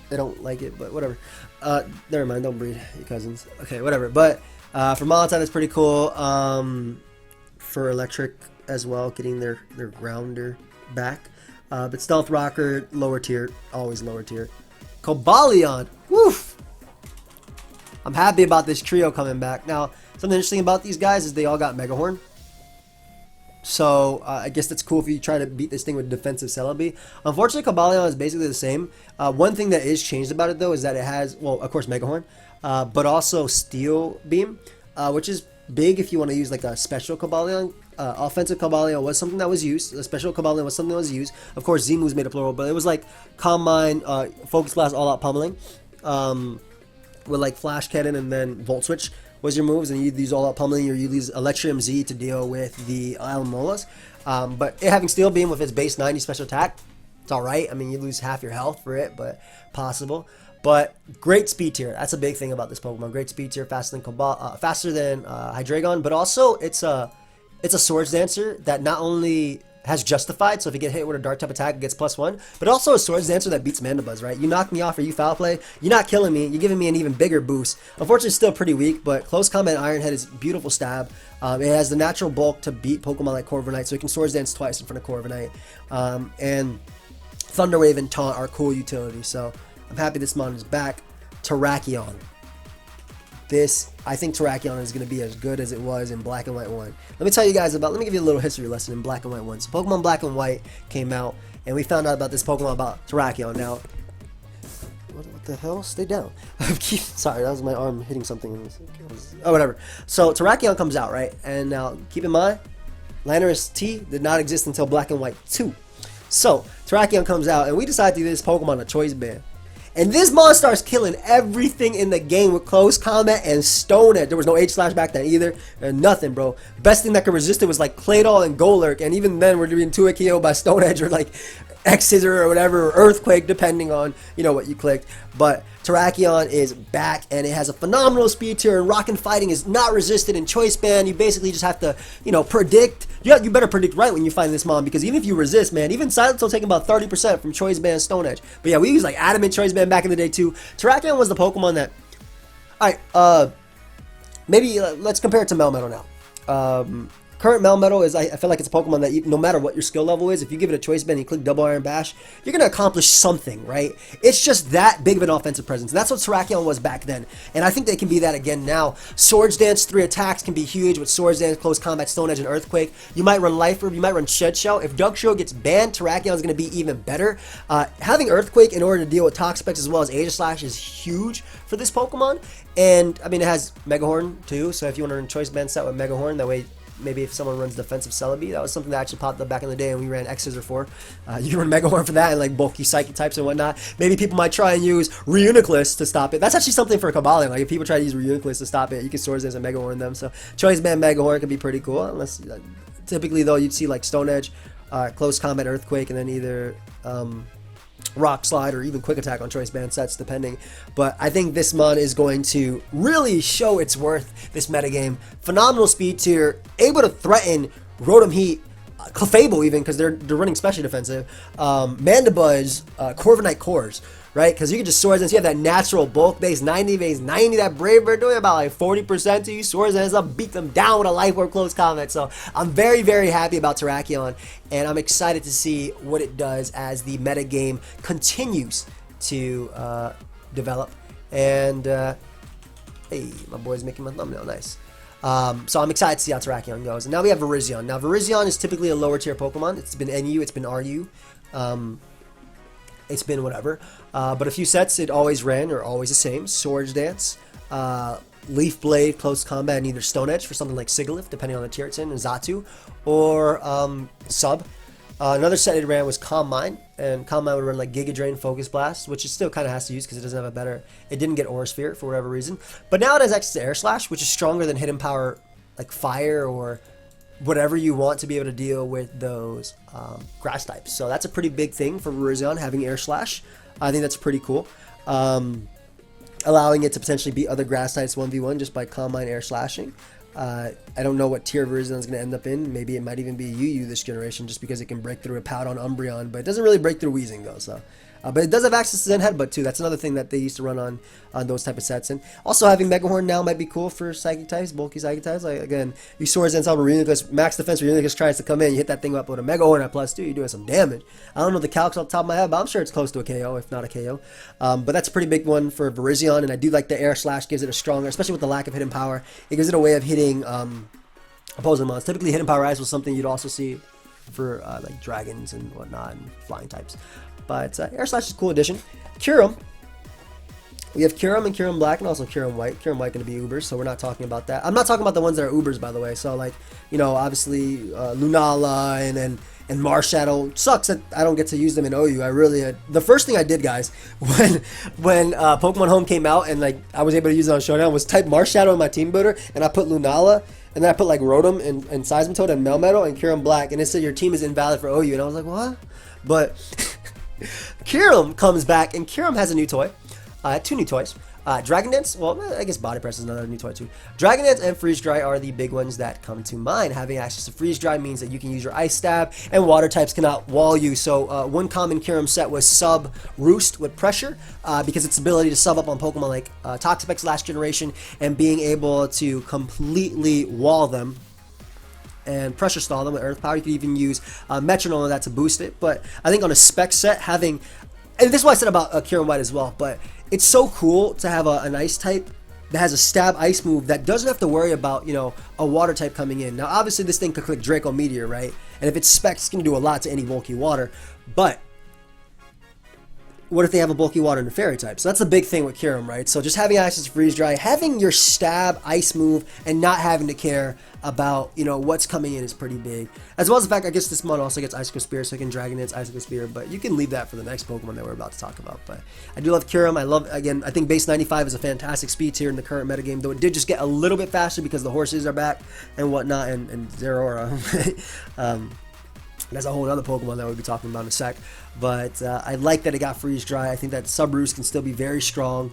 they don't like it, but whatever. Never mind, don't breed. Your cousins. Okay, whatever. But for Molotov, it's pretty cool. For Electric as well, getting their grounder back. But Stealth Rocker, lower tier. Always lower tier. Cobalion. Woof! I'm happy about this trio coming back. Now, something interesting about these guys is they all got Mega Horn. So, I guess that's cool if you try to beat this thing with defensive Celebi. Unfortunately, Cobalion is basically the same. One thing that is changed about it, though, is that it has, well, of course, Mega Horn, but also Steel Beam, which is big if you want to use like a special Cobalion. Offensive Cobalion was something that was used. A special Cobalion was something that was used. Of course, Z-moves made it plural, but it was like Calm Mind, Focus Blast, All Out Pummeling, with like Flash Cannon and then Volt Switch was your moves, and you'd use All Out Pummeling, or you'd use Electrium Z to deal with the Alamolas. But it having Steel Beam with its base 90 special attack, it's alright. I mean, you lose half your health for it, but possible. But great speed tier. That's a big thing about this Pokemon. Great speed tier, faster than Hydreigon, but also it's a Swords Dancer that not only has Justified, so if you get hit with a Dark type attack, it gets +1, but also a Swords Dancer that beats Mandibuzz, right? You knock me off or you foul play, you're not killing me, you're giving me an even bigger boost. Unfortunately, it's still pretty weak, but Close Combat Iron Head is beautiful stab. It has the natural bulk to beat Pokemon like Corviknight, so you can Swords Dance twice in front of Corviknight. And Thunder Wave and Taunt are cool utilities, so I'm happy this mon is back. Terrakion. I think Terrakion is going to be as good as it was in Black and White 1. Let me tell you guys let me give you a little history lesson in Black and White 1. So Pokemon Black and White came out, and we found out about this Pokemon, about Terrakion. Now, what the hell? Stay down. Sorry, that was my arm hitting something. Oh, whatever. So Terrakion comes out, right? And now, keep in mind, Landorus T did not exist until Black and White 2. So, Terrakion comes out, and we decided to give this Pokemon a choice band. And this mon starts killing everything in the game with Close Combat and Stone Edge. There was no H-Slash back then either. And nothing, bro. Best thing that could resist it was like Claydol and Golurk. And even then, we're doing 2 KO by Stone Edge or like X-Scissor or whatever, or Earthquake, depending on, you know, what you clicked. But Terrakion is back, and it has a phenomenal speed tier, and Rock and Fighting is not resisted in Choice Band. You basically just have to, you know, predict. You better predict right when you find this mon, because even if you resist, man, even Silence will take about 30% from Choice Band Stone Edge. But yeah, we used like Adamant Choice Band back in the day too. Terrakion was the Pokemon that, alright, maybe let's compare it to Melmetal now. Current Melmetal is, I feel like it's a Pokemon that no matter what your skill level is, if you give it a choice band and you click Double Iron Bash, you're going to accomplish something, right? It's just that big of an offensive presence. And that's what Terrakion was back then. And I think they can be that again now. Swords Dance, 3 attacks can be huge with Swords Dance, Close Combat, Stone Edge, and Earthquake. You might run Life Orb, you might run Shed Shell. If Duck Shell gets banned, Terrakion is going to be even better. Having Earthquake in order to deal with Toxapex as well as Aegislash is huge for this Pokemon. And, I mean, it has Mega Horn too, so if you want to run Choice Band set with Mega Horn, that way maybe if someone runs defensive Celebi, that was something that actually popped up back in the day, and we ran X-Scissor for. You can run Mega Horn for that, and like bulky Psychic types and whatnot. Maybe people might try and use Reuniclus to stop it. That's actually something for Cobalion. Like if people try to use Reuniclus to stop it, you can Swords Dance and Mega Horn them. So Choice Band Mega Horn can be pretty cool. Unless typically though you'd see like Stone Edge, Close Combat, Earthquake, and then either Rock Slide or even Quick Attack on Choice Band sets, depending. But I think this mon is going to really show its worth this metagame. Phenomenal speed tier, able to threaten Rotom Heat, Clefable even, because they're running special defensive, Mandibuzz, Corviknight Cores, right? Because you can just Swords Dance. You have that natural bulk base 90, that Brave Bird doing about like 40% to you. Swords Dance up, beat them down with a Life Orb Close Combat. So I'm very, very happy about Terrakion, and I'm excited to see what it does as the metagame continues to develop. And hey, my boy's making my thumbnail nice. So I'm excited to see how Terrakion goes. And now we have Virizion. Now Virizion is typically a lower tier Pokemon. It's been NU, it's been RU. it's been whatever. But a few sets it always ran or always the same. Swords Dance, Leaf Blade, Close Combat, and either Stone Edge for something like Sigalith, depending on the tier it's in, and Zatu, or Sub. Another set it ran was Calm Mind, and Calm Mind would run like Giga Drain, Focus Blast, which it still kind of has to use because it doesn't have a better, it didn't get Aura Sphere for whatever reason. But now it has access to Air Slash, which is stronger than Hidden Power, like Fire or whatever you want to be able to deal with those grass types. So that's a pretty big thing for Virizion, having Air Slash. I think that's pretty cool. Allowing it to potentially beat other grass types 1v1 just by Calm Mind Air Slashing. I don't know what tier Virizion is going to end up in. Maybe it might even be UU this generation just because it can break through a Powdon Umbreon, but it doesn't really break through Weezing though. So, but it does have access to Zen Headbutt too. That's another thing that they used to run on those type of sets. And also having Mega Horn now might be cool for Psychic types, bulky Psychic types. Like again, you Swords Dance on Reuniclus, max defense Reuniclus tries to come in, you hit that thing up with a Mega Horn at +2, you're doing some damage. I don't know the calcs off the top of my head, but I'm sure it's close to a KO, if not a KO. But that's a pretty big one for Virizion, and I do like the Air Slash gives it a stronger, especially with the lack of hidden power, it gives it a way of hitting opposing mons. Typically, Hidden Power Rise was something you'd also see for like dragons and whatnot and flying types. But Air Slash is a cool addition. Kyurem. We have Kyurem and Kyurem Black and also Kyurem White. Kyurem White going to be Ubers, so we're not talking about that. I'm not talking about the ones that are Ubers, by the way. So, like, you know, obviously Lunala and Marshadow. Sucks that I don't get to use them in OU. I really... the first thing I did, guys, when Pokemon Home came out and, like, I was able to use it on Showdown was type Marshadow in my team builder, and I put Lunala, and then I put, like, Rotom and Seismitoad and Melmetal and Kyurem Black, and it said your team is invalid for OU, and I was like, what? But... Kyurem comes back, and Kyurem has a new toy. 2 new toys. Dragon Dance, well, I guess Body Press is another new toy too. Dragon Dance and Freeze Dry are the big ones that come to mind. Having access to Freeze Dry means that you can use your Ice Stab, and water types cannot wall you. So one common Kyurem set was Sub Roost with Pressure, because its ability to sub up on Pokemon like Toxapex last generation, and being able to completely wall them and pressure stall them with Earth Power. You could even use Metronome on that to boost it. But I think on a spec set, having, and this is what I said about Kyurem White as well, but it's so cool to have an ice type that has a stab ice move that doesn't have to worry about, you know, a water type coming in. Now, obviously, this thing could click Draco Meteor, right? And if it's spec, it's going to do a lot to any bulky water. But what if they have a bulky water and a fairy type? So that's the big thing with Kyurem, right? So just having access to Freeze Dry, having your stab ice move, and not having to care about, you know, what's coming in is pretty big. As well as the fact, I guess this mon also gets Icicle Spear, so I can Dragon Dance Icicle Spear, but you can leave that for the next Pokemon that we're about to talk about. But I do love Kyurem. I love, again, I think base 95 is a fantastic speed tier in the current metagame, though it did just get a little bit faster because the horses are back and whatnot, and Zeraora. That's a whole other Pokemon that we'll be talking about in a sec. But I like that it got Freeze Dry. I think that Subroost can still be very strong.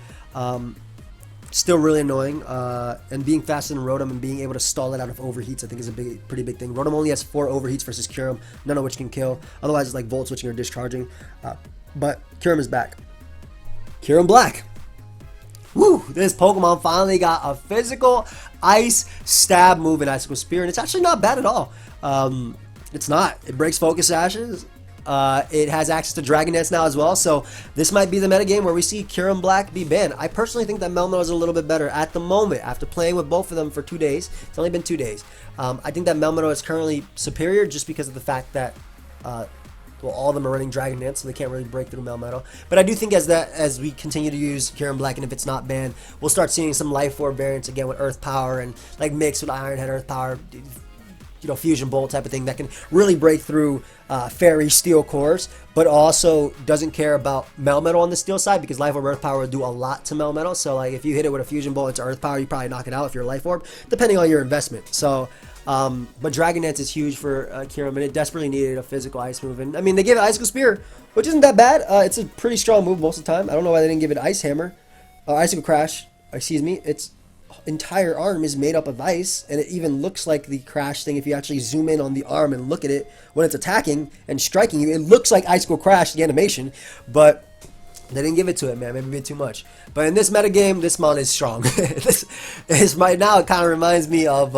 Still really annoying. And being faster than Rotom and being able to stall it out of overheats, I think is a pretty big thing. Rotom only has 4 overheats versus Kyurem, none of which can kill. Otherwise, it's like Volt Switching or Discharging. But Kyurem is back. Kyurem Black. Woo! This Pokemon finally got a physical Ice Stab move in Icicle Spear, and it's actually not bad at all. It's not. It breaks Focus Ashes. It has access to Dragon Dance now as well, so this might be the metagame where we see Kyurem Black be banned. I personally think that Melmetal is a little bit better at the moment after playing with both of them for 2 days. It's only been 2 days. I think that Melmetal is currently superior just because of the fact that well, all of them are running Dragon Dance, so they can't really break through Melmetal. But I do think as we continue to use Kyurem Black, and if it's not banned, we'll start seeing some Life Orb variants again with Earth Power and like mixed with Iron Head Earth Power, you know, Fusion Bolt type of thing that can really break through Fairy Steel cores, but also doesn't care about Melmetal on the Steel side because Life Orb Earth Power will do a lot to Melmetal. So like if you hit it with a Fusion Bolt into Earth Power, you probably knock it out if you're Life Orb, depending on your investment. So, but Dragon Dance is huge for Kyurem, and it desperately needed a physical ice move. And I mean, they gave it Icicle Spear, which isn't that bad. It's a pretty strong move most of the time. I don't know why they didn't give it Ice Hammer, Icicle Crash. Excuse me. Its entire arm is made up of ice, and it even looks like the Crash thing if you actually zoom in on the arm and look at it when it's attacking and striking you. It looks like Icicle Crash, the animation, but they didn't give it to it, man. Maybe a bit too much. But in this metagame, this mon is strong. This right now, it kind of reminds me of,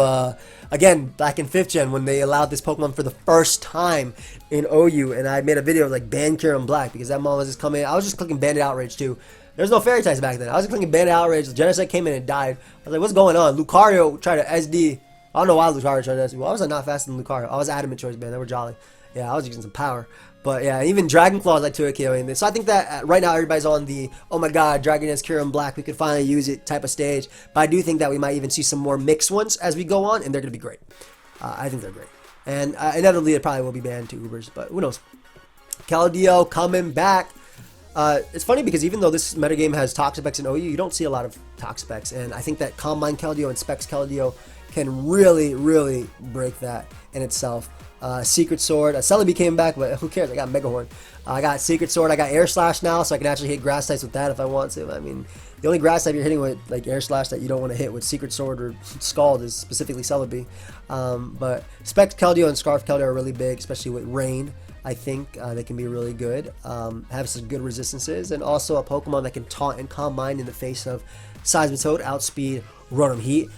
again, back in 5th gen when they allowed this Pokemon for the first time in OU, and I made a video like ban Kyurem Black because that mon was just coming. I was just clicking Bandit Outrage too. There's no fairy types back then. I was just clicking Bandit Outrage. The Genesect came in and died. I was like, what's going on? Lucario tried to SD. I don't know why Lucario tried to SD. Well, I was not faster than Lucario. I was Adamant Choice, man. They were jolly. Yeah, I was using some power. But yeah, even Dragon Claw is like 2 KO in this. So I think that right now everybody's on the, oh my god, Dragon has Kyurem Black, we could finally use it type of stage. But I do think that we might even see some more mixed ones as we go on, and they're going to be great. I think they're great. And inevitably it probably will be banned to Ubers, but who knows. Keldeo coming back. It's funny because even though this metagame has Toxapex and OU, you don't see a lot of Toxapex. And I think that Combine Keldeo and Specs Keldeo can really, really break that in itself. Secret Sword. Celebi came back, but who cares? I got Mega Horn. I got Secret Sword. I got Air Slash now, so I can actually hit Grass types with that if I want to. I mean, the only Grass type you're hitting with like Air Slash that you don't want to hit with Secret Sword or Scald is specifically Celebi. But Specs Keldeo and Scarf Keldeo are really big, especially with Rain. I think they can be really good. Have some good resistances, and also a Pokemon that can taunt and Combine in the face of Seismitoad, Outspeed, Rotom Heat,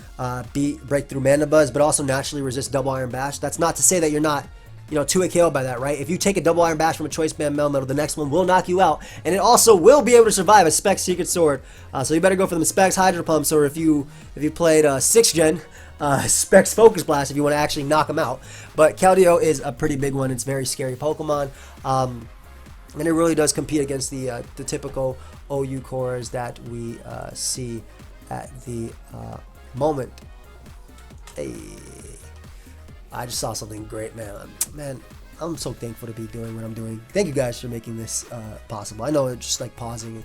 break through Mana Buzz, but also naturally resist Double Iron Bash. That's not to say that you're not, 2 KO by that, right? If you take a Double Iron Bash from a Choice Band Melmetal, the next one will knock you out, and it also will be able to survive a Specs Secret Sword. So you better go for the Specs Hydro Pumps, or if you played 6th Gen, Specs Focus Blast if you want to actually knock them out. But Keldeo is a pretty big one. It's a very scary Pokemon. And it really does compete against the typical OU cores that we see at the moment. Hey, I just saw something great, man. I'm so thankful to be doing what I'm doing. Thank you guys for making this possible. I know it's just like pausing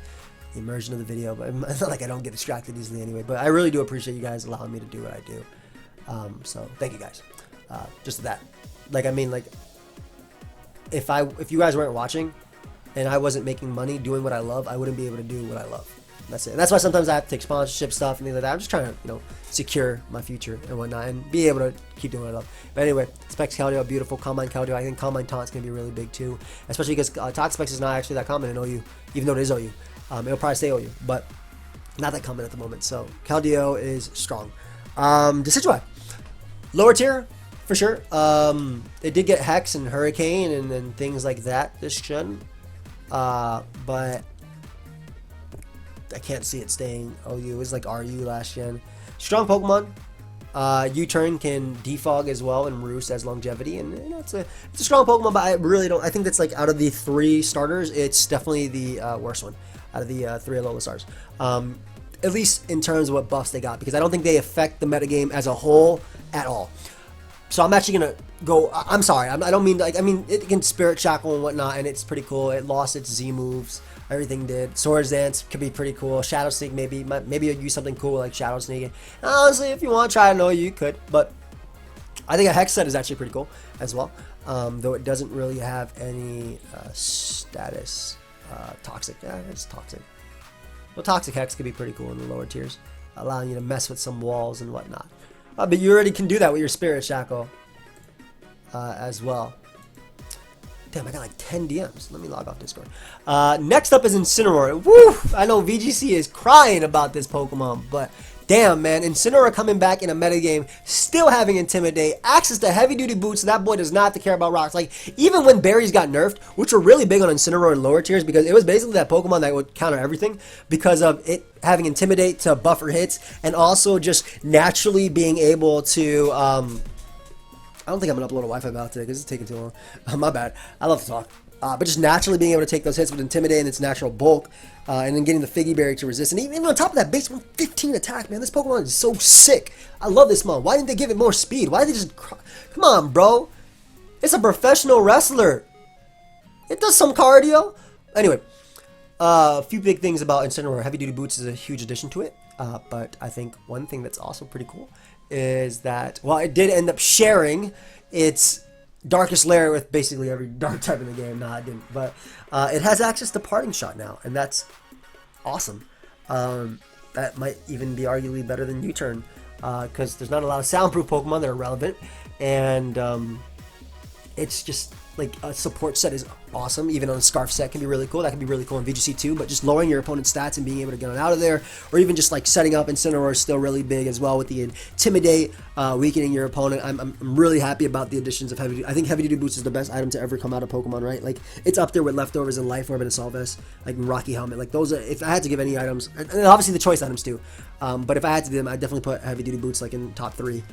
the immersion of the video, but it's not like I don't get distracted easily anyway. But I really do appreciate you guys allowing me to do what I do. So thank you guys. Just that. If you guys weren't watching and I wasn't making money doing what I love, I wouldn't be able to do what I love. That's it. And that's why sometimes I have to take sponsorship stuff and things like that. I'm just trying to, secure my future and whatnot and be able to keep doing what I love. But anyway, Specs Keldeo, beautiful. Combine Keldeo, I think Combine Taunt's going to be really big too. Especially because Toxapex is not actually that common in OU, even though it is OU. It'll probably stay OU, but not that common at the moment. So Keldeo is strong. Decidueye, lower tier for sure. It did get Hex and Hurricane and things like that this gen, but I can't see it staying OU. It was like RU last gen. Strong Pokemon. U-Turn can defog as well and Roost as longevity, and it's a strong Pokemon, but I really don't. I think that's like out of the 3 starters, it's definitely the worst one out of the 3 Alola stars. At least in terms of what buffs they got, because I don't think they affect the metagame as a whole at all. So I'm actually gonna go. I'm sorry. I don't mean like. I mean it can Spirit Shackle and whatnot, and it's pretty cool. It lost its Z moves. Everything did. Swords Dance could be pretty cool. Shadow Sneak maybe you'll use something cool like Shadow Sneak. And honestly, if you want to try to know, you could. But I think a Hex set is actually pretty cool as well. Though it doesn't really have any status. Toxic. Yeah, it's toxic. Well, Toxic Hex could be pretty cool in the lower tiers, allowing you to mess with some walls and whatnot. But you already can do that with your Spirit Shackle as well. Damn, I got like 10 DMs. Let me log off Discord. Next up is Incineroar. Woo! I know VGC is crying about this Pokemon, but damn, man. Incineroar coming back in a metagame, still having Intimidate, access to heavy-duty boots, so that boy does not have to care about rocks. Like, even when berries got nerfed, which were really big on Incineroar in lower tiers, because it was basically that Pokemon that would counter everything, because of it having Intimidate to buffer hits, and also just naturally being able to, I don't think I'm going to upload a Wi-Fi about today because it's taking too long. My bad. I love to talk. But just naturally being able to take those hits with Intimidate and its natural bulk, and then getting the Figgy Berry to resist. And even on top of that, base 115 attack, man. This Pokemon is so sick. I love this Mon. Why didn't they give it more speed? Why did they just... Come on, bro. It's a professional wrestler. It does some cardio. Anyway, a few big things about Incineroar. Heavy Duty Boots is a huge addition to it. But I think one thing that's also pretty cool is that, well, it did end up sharing its Darkest Lair with basically every dark type in the game. Nah, it didn't. But it has access to Parting Shot now, and that's awesome. That might even be arguably better than U-Turn, because there's not a lot of soundproof Pokemon that are relevant, and it's just like a support set is awesome. Even on a Scarf set can be really cool. That can be really cool in VGC too, but just lowering your opponent's stats and being able to get it out of there, or even just like setting up Incineroar is still really big as well with the Intimidate, weakening your opponent. I'm really happy about the additions of Heavy Duty. I think Heavy Duty Boots is the best item to ever come out of Pokemon, right? Like, it's up there with Leftovers and Life Orb and Assault Vest, like Rocky Helmet. Like, those are, if I had to give any items, and obviously the choice items too, but if I had to do them, I'd definitely put Heavy Duty Boots like in top 3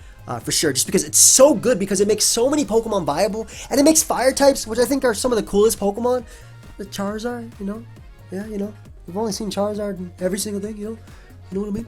for sure, just because it's so good, because it makes so many Pokemon viable, and it makes fire types, which I think are some of the coolest Pokemon. The Charizard, you know, yeah, you know, we've only seen Charizard in every single thing, you know what I mean?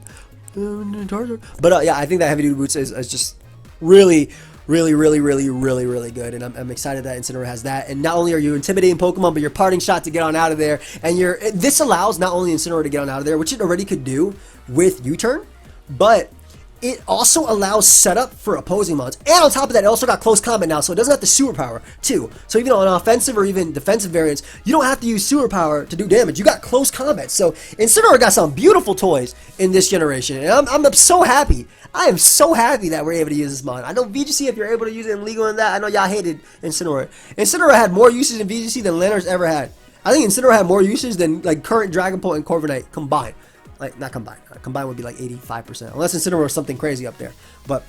Charizard. But yeah, I think that heavy duty boots is just really good, and I'm excited that Incineroar has that. And not only are you intimidating Pokemon, but your parting shot to get on out of there, and this allows not only Incineroar to get on out of there, which it already could do with U-turn, but it also allows setup for opposing mons. And on top of that, it also got close combat now, so it doesn't have to superpower too. So even on offensive or even defensive variants, you don't have to use superpower to do damage. You got close combat. So Incineroar got some beautiful toys in this generation, and I'm so happy. I am so happy that we're able to use this mod. I know VGC, if you're able to use it in legal and that, I know y'all hated Incineroar. Incineroar had more usage in VGC than Lanner's ever had. I think Incineroar had more usage than like current Dragonpult and Corviknight combined. Like, not combined. Combined would be like 85%. Unless Incineroar was something crazy up there. But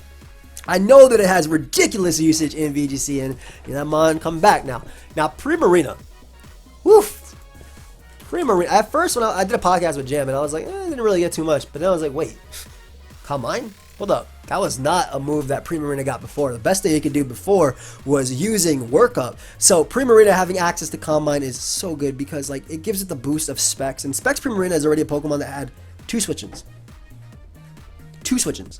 I know that it has ridiculous usage in VGC, and that mon come back now. Now, Primarina. Woof. Primarina. At first, when I did a podcast with Jam, and I was like, I didn't really get too much. But then I was like, wait. Combine? Hold up. That was not a move that Primarina got before. The best thing he could do before was using Workup. So Primarina having access to Combine is so good, because like it gives it the boost of Specs. And Specs Primarina is already a Pokemon that had 2 switch-ins. 2 switch-ins.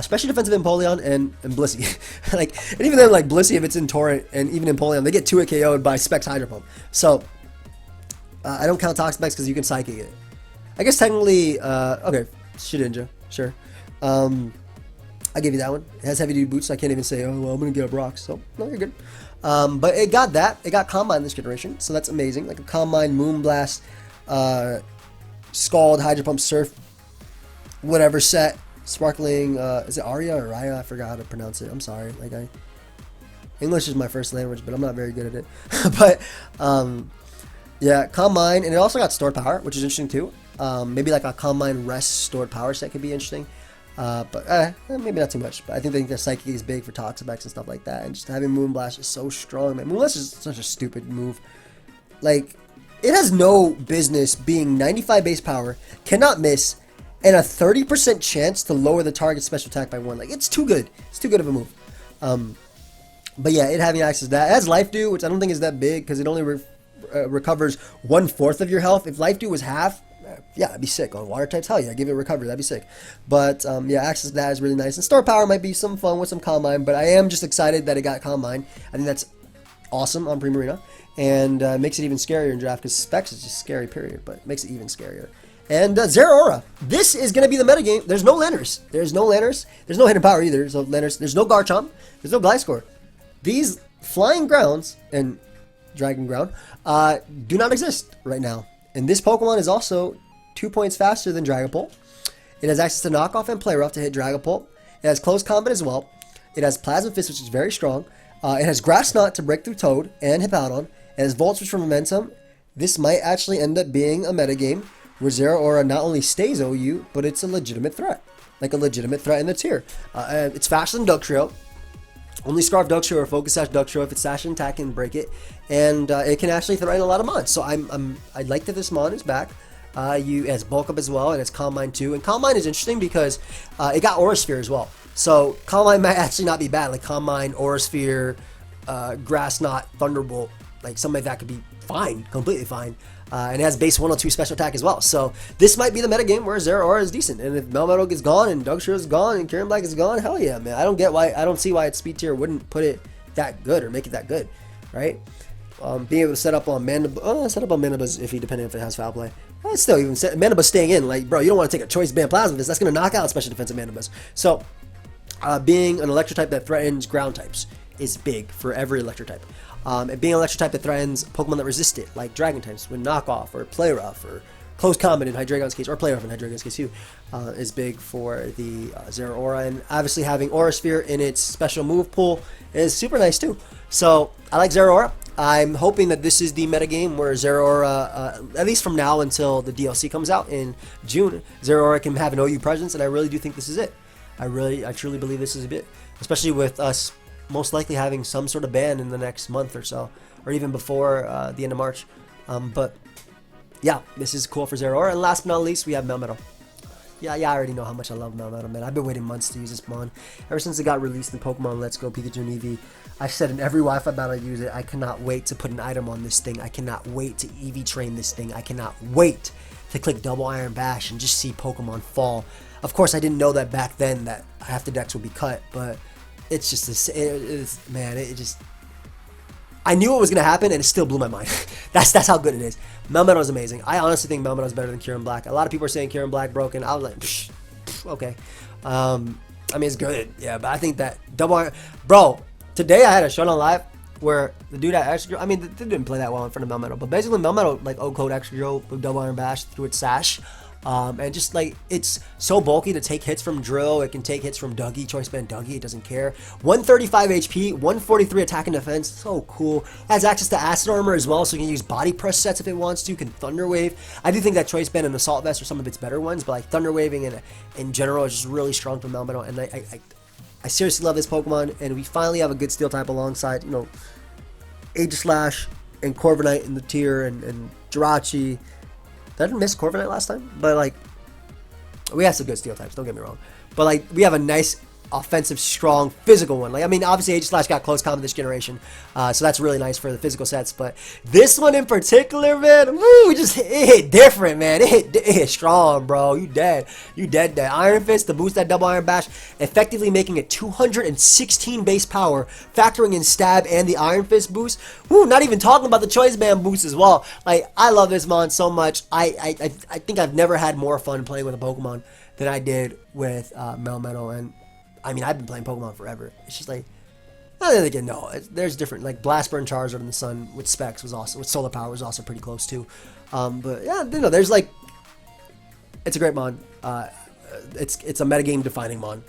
Special Defensive Empoleon and Blissey. Like, and even then, like Blissey, if it's in Torrent and even Empoleon, they get 2-hit KO'd by Specs Hydro Pump. So I don't count Toxic Specs because you can Psychic it. I guess technically, okay, Shedinja, sure. I give you that one. It has heavy duty boots, so I can't even say, oh, well, I'm going to get up rocks. So, no, you're good. But it got that. It got Combine this generation, so that's amazing. Like a Combine, Moonblast, Scald, Hydro Pump, Surf, whatever set. Sparkling, is it Aria or Raya? I forgot how to pronounce it. I'm sorry. Like, English is my first language, but I'm not very good at it. But, yeah, Combine, and it also got Stored Power, which is interesting too. Maybe like a Combine Rest Stored Power set could be interesting. But maybe not too much. But I think the Psychic is big for Toxapex and stuff like that. And just having Moonblast is so strong, man. Moonblast is such a stupid move. Like, it has no business being 95 base power, cannot miss, and a 30% chance to lower the target special attack by 1. Like, it's too good. It's too good of a move. But yeah, it having access to that. It has Life Dew, which I don't think is that big, because it only recovers 1/4 of your health. If Life Dew was half, yeah, that'd be sick. On water types, hell yeah, give it recovery, that'd be sick. But yeah, access to that is really nice. And Store Power might be some fun with some Combine, but I am just excited that it got Combine. I think that's awesome on Primarina, and makes it even scarier in draft, because Specs is just scary, period, but it makes it even scarier. And Zeraora. This is going to be the metagame. There's no Lanners. There's no Lanners. There's no Hidden Power either. There's no Lanners. There's no Garchomp. There's no Gliscor. These Flying Grounds and Dragon Ground do not exist right now. And this Pokemon is also 2 points faster than Dragapult. It has access to Knockoff and Play Rough to hit Dragapult. It has Close Combat as well. It has Plasma Fist, which is very strong. It has Grass Knot to break through Toad and Hippowdon. It has Volt Switch for Momentum. This might actually end up being a metagame where Zeraora not only stays OU, but it's a legitimate threat. Like a legitimate threat in the tier. It's faster than Dugtrio. Only Scarf Dugtrio or Focus Sash Dugtrio. If it's Sash and Attack, can break it. And it can actually threaten a lot of mons. So I like that this mon is back. It has Bulk Up as well, and it's Combine too. And Combine is interesting because it got Aura Sphere as well. So Combine might actually not be bad. Like Combine, Aura Sphere, Grass Knot, Thunderbolt. Like something like that could be fine, completely fine. And it has base 102 special attack as well. So this might be the metagame where Zeraora is decent. And if Melmetal gets gone and Dugtrio is gone and Kyurem Black is gone, hell yeah, man. I don't see why its speed tier wouldn't put it that good or make it that good, right? Being able to set up on Manabas if depending if it has Foul Play. Still, even Manabas staying in, like, bro, you don't want to take a choice ban Plasma Fist. That's going to knock out special defensive Manabas. So, being an electric type that threatens ground types is big for every electric type. And being an electric type that threatens Pokemon that resist it, like Dragon types, with Knockoff or Play Rough or Close Combat in Hydreigon's case, or Play Rough in Hydreigon's case too, is big for the Zeraora. And obviously having Aura Sphere in its special move pool is super nice too. So I like Zeraora. I'm hoping that this is the metagame where Zeraora, at least from now until the DLC comes out in June, Zeraora can have an OU presence, and I really do think this is it. I truly believe this is a bit, especially with us most likely having some sort of ban in the next month or so, or even before the end of March. But yeah, this is cool for Zeraora. And last but not least, we have Melmetal. Yeah, I already know how much I love Melmetal, man. I've been waiting months to use this mon. Ever since it got released in Pokemon Let's Go Pikachu and Eevee, I said in every Wi-Fi battle I use it, I cannot wait to put an item on this thing. I cannot wait to Eevee train this thing. I cannot wait to click Double Iron Bash and just see Pokemon fall. Of course, I didn't know that back then that half the decks would be cut, but it's just this. It just. I knew it was gonna happen, and it still blew my mind. that's how good it is. Melmetal is amazing. I honestly think Melmetal is better than Kyurem Black. A lot of people are saying Kyurem Black broken. I was like, okay. I mean, it's good, yeah, but I think that Double Iron, bro. Today I had a Showdown live where the dude had extra. I mean, they didn't play that well in front of Melmetal, but basically Melmetal like code extra drill with Double Iron Bash through its sash. And just like it's so bulky to take hits from Drill, it can take hits from Dougie, Choice Band Dougie, it doesn't care. 135 HP, 143 attack and defense, so cool. Has access to Acid Armor as well, so you can use Body Press sets if it wants to, can Thunder Wave. I do think that Choice Band and Assault Vest are some of its better ones, but like Thunder Waving and in general is just really strong from Melmetal, and I seriously love this Pokemon, and we finally have a good Steel type alongside, you know, Aegislash and Corviknight in the tier, and Jirachi. I didn't miss Corviknight last time, but like we have some good Steel types, don't get me wrong. But like we have a nice offensive, strong, physical one. Like, I mean, obviously Aegislash got close combat this generation, so that's really nice for the physical sets. But this one in particular, man, woo, it hit different, man. It hit strong, bro. You dead. Iron Fist to boost that Double Iron Bash, effectively making it 216 base power, factoring in stab and the Iron Fist boost. Woo, not even talking about the Choice Band boost as well. Like, I love this mon so much. I think I've never had more fun playing with a Pokemon than I did with Melmetal. And I mean, I've been playing Pokemon forever. It's just like, again, no, there's different, like Blast Burn, Charizard in the Sun with Specs was also, with Solar Power was also pretty close too. But yeah, you know, there's like, it's a great mon. It's a metagame defining mon.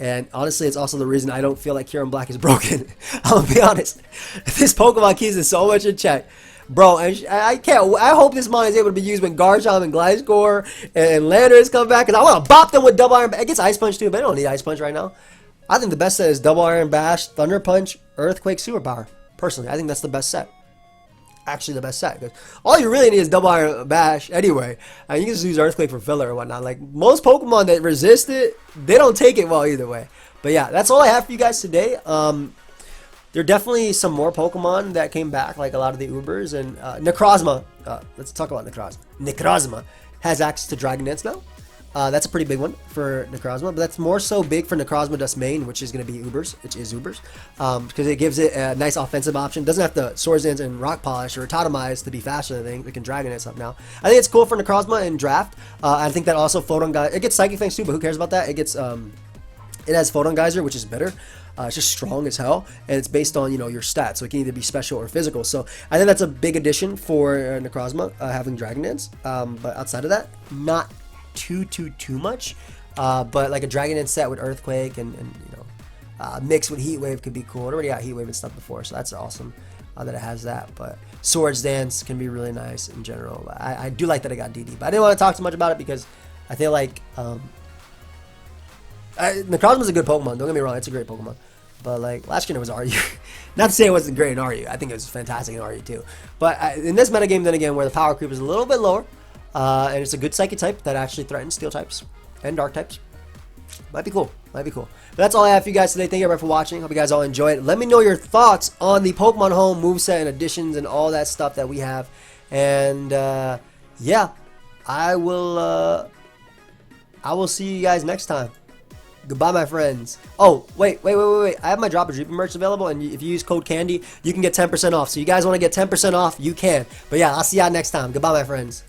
And honestly, it's also the reason I don't feel like Kyurem Black is broken. I'll be honest. This Pokemon keys is so much in check. Bro, I can't. I hope this mon is able to be used when Garchomp and Gliscor and Landorus come back, because I want to bop them with Double Iron. It gets Ice Punch too, but I don't need Ice Punch right now. I think the best set is Double Iron Bash, Thunder Punch, Earthquake, Superpower. Personally, I think that's the best set. Actually, the best set. Because all you really need is Double Iron Bash anyway. I mean, you can just use Earthquake for filler or whatnot. Like, most Pokemon that resist it, they don't take it well either way. But yeah, that's all I have for you guys today. There are definitely some more Pokemon that came back, like a lot of the Ubers, and Necrozma. Let's talk about Necrozma. Necrozma has access to Dragon Dance now. That's a pretty big one for Necrozma, but that's more so big for Necrozma Dust Main, which is going to be Ubers, which is Ubers, because it gives it a nice offensive option. Doesn't have to Swords Dance and Rock Polish or Totemize to be faster than anything. It can Dragon Dance up now. I think it's cool for Necrozma in Draft. I think that also Photon Geyser, it gets Psychic Fangs too, but who cares about that? It gets, it has Photon Geyser, which is better. It's just strong as hell, and it's based on, you know, your stats, so it can either be special or physical. So I think that's a big addition for Necrozma, having Dragon Dance. But outside of that, not too much. But like a Dragon Dance set with Earthquake and you know, mixed with Heat Wave could be cool. It already got Heat Wave and stuff before, so that's awesome that it has that. But Swords Dance can be really nice in general. I do like that it got DD, but I didn't want to talk too much about it because I feel like Necrozma's a good Pokemon. Don't get me wrong, it's a great Pokemon. But like last year it was RU. Not to say it wasn't great in RU. I think it was fantastic in RU too. But in this metagame, then again, where the power creep is a little bit lower, and it's a good Psychic type that actually threatens Steel types and Dark types, might be cool. Might be cool. But that's all I have for you guys today. Thank you everybody for watching. Hope you guys all enjoyed. Let me know your thoughts on the Pokemon Home moveset and additions and all that stuff that we have. And yeah, I will see you guys next time. Goodbye, my friends. Oh, wait. I have my Drop a Dream merch available, and if you use code CANDY, you can get 10% off. So you guys want to get 10% off, you can. But yeah, I'll see y'all next time. Goodbye, my friends.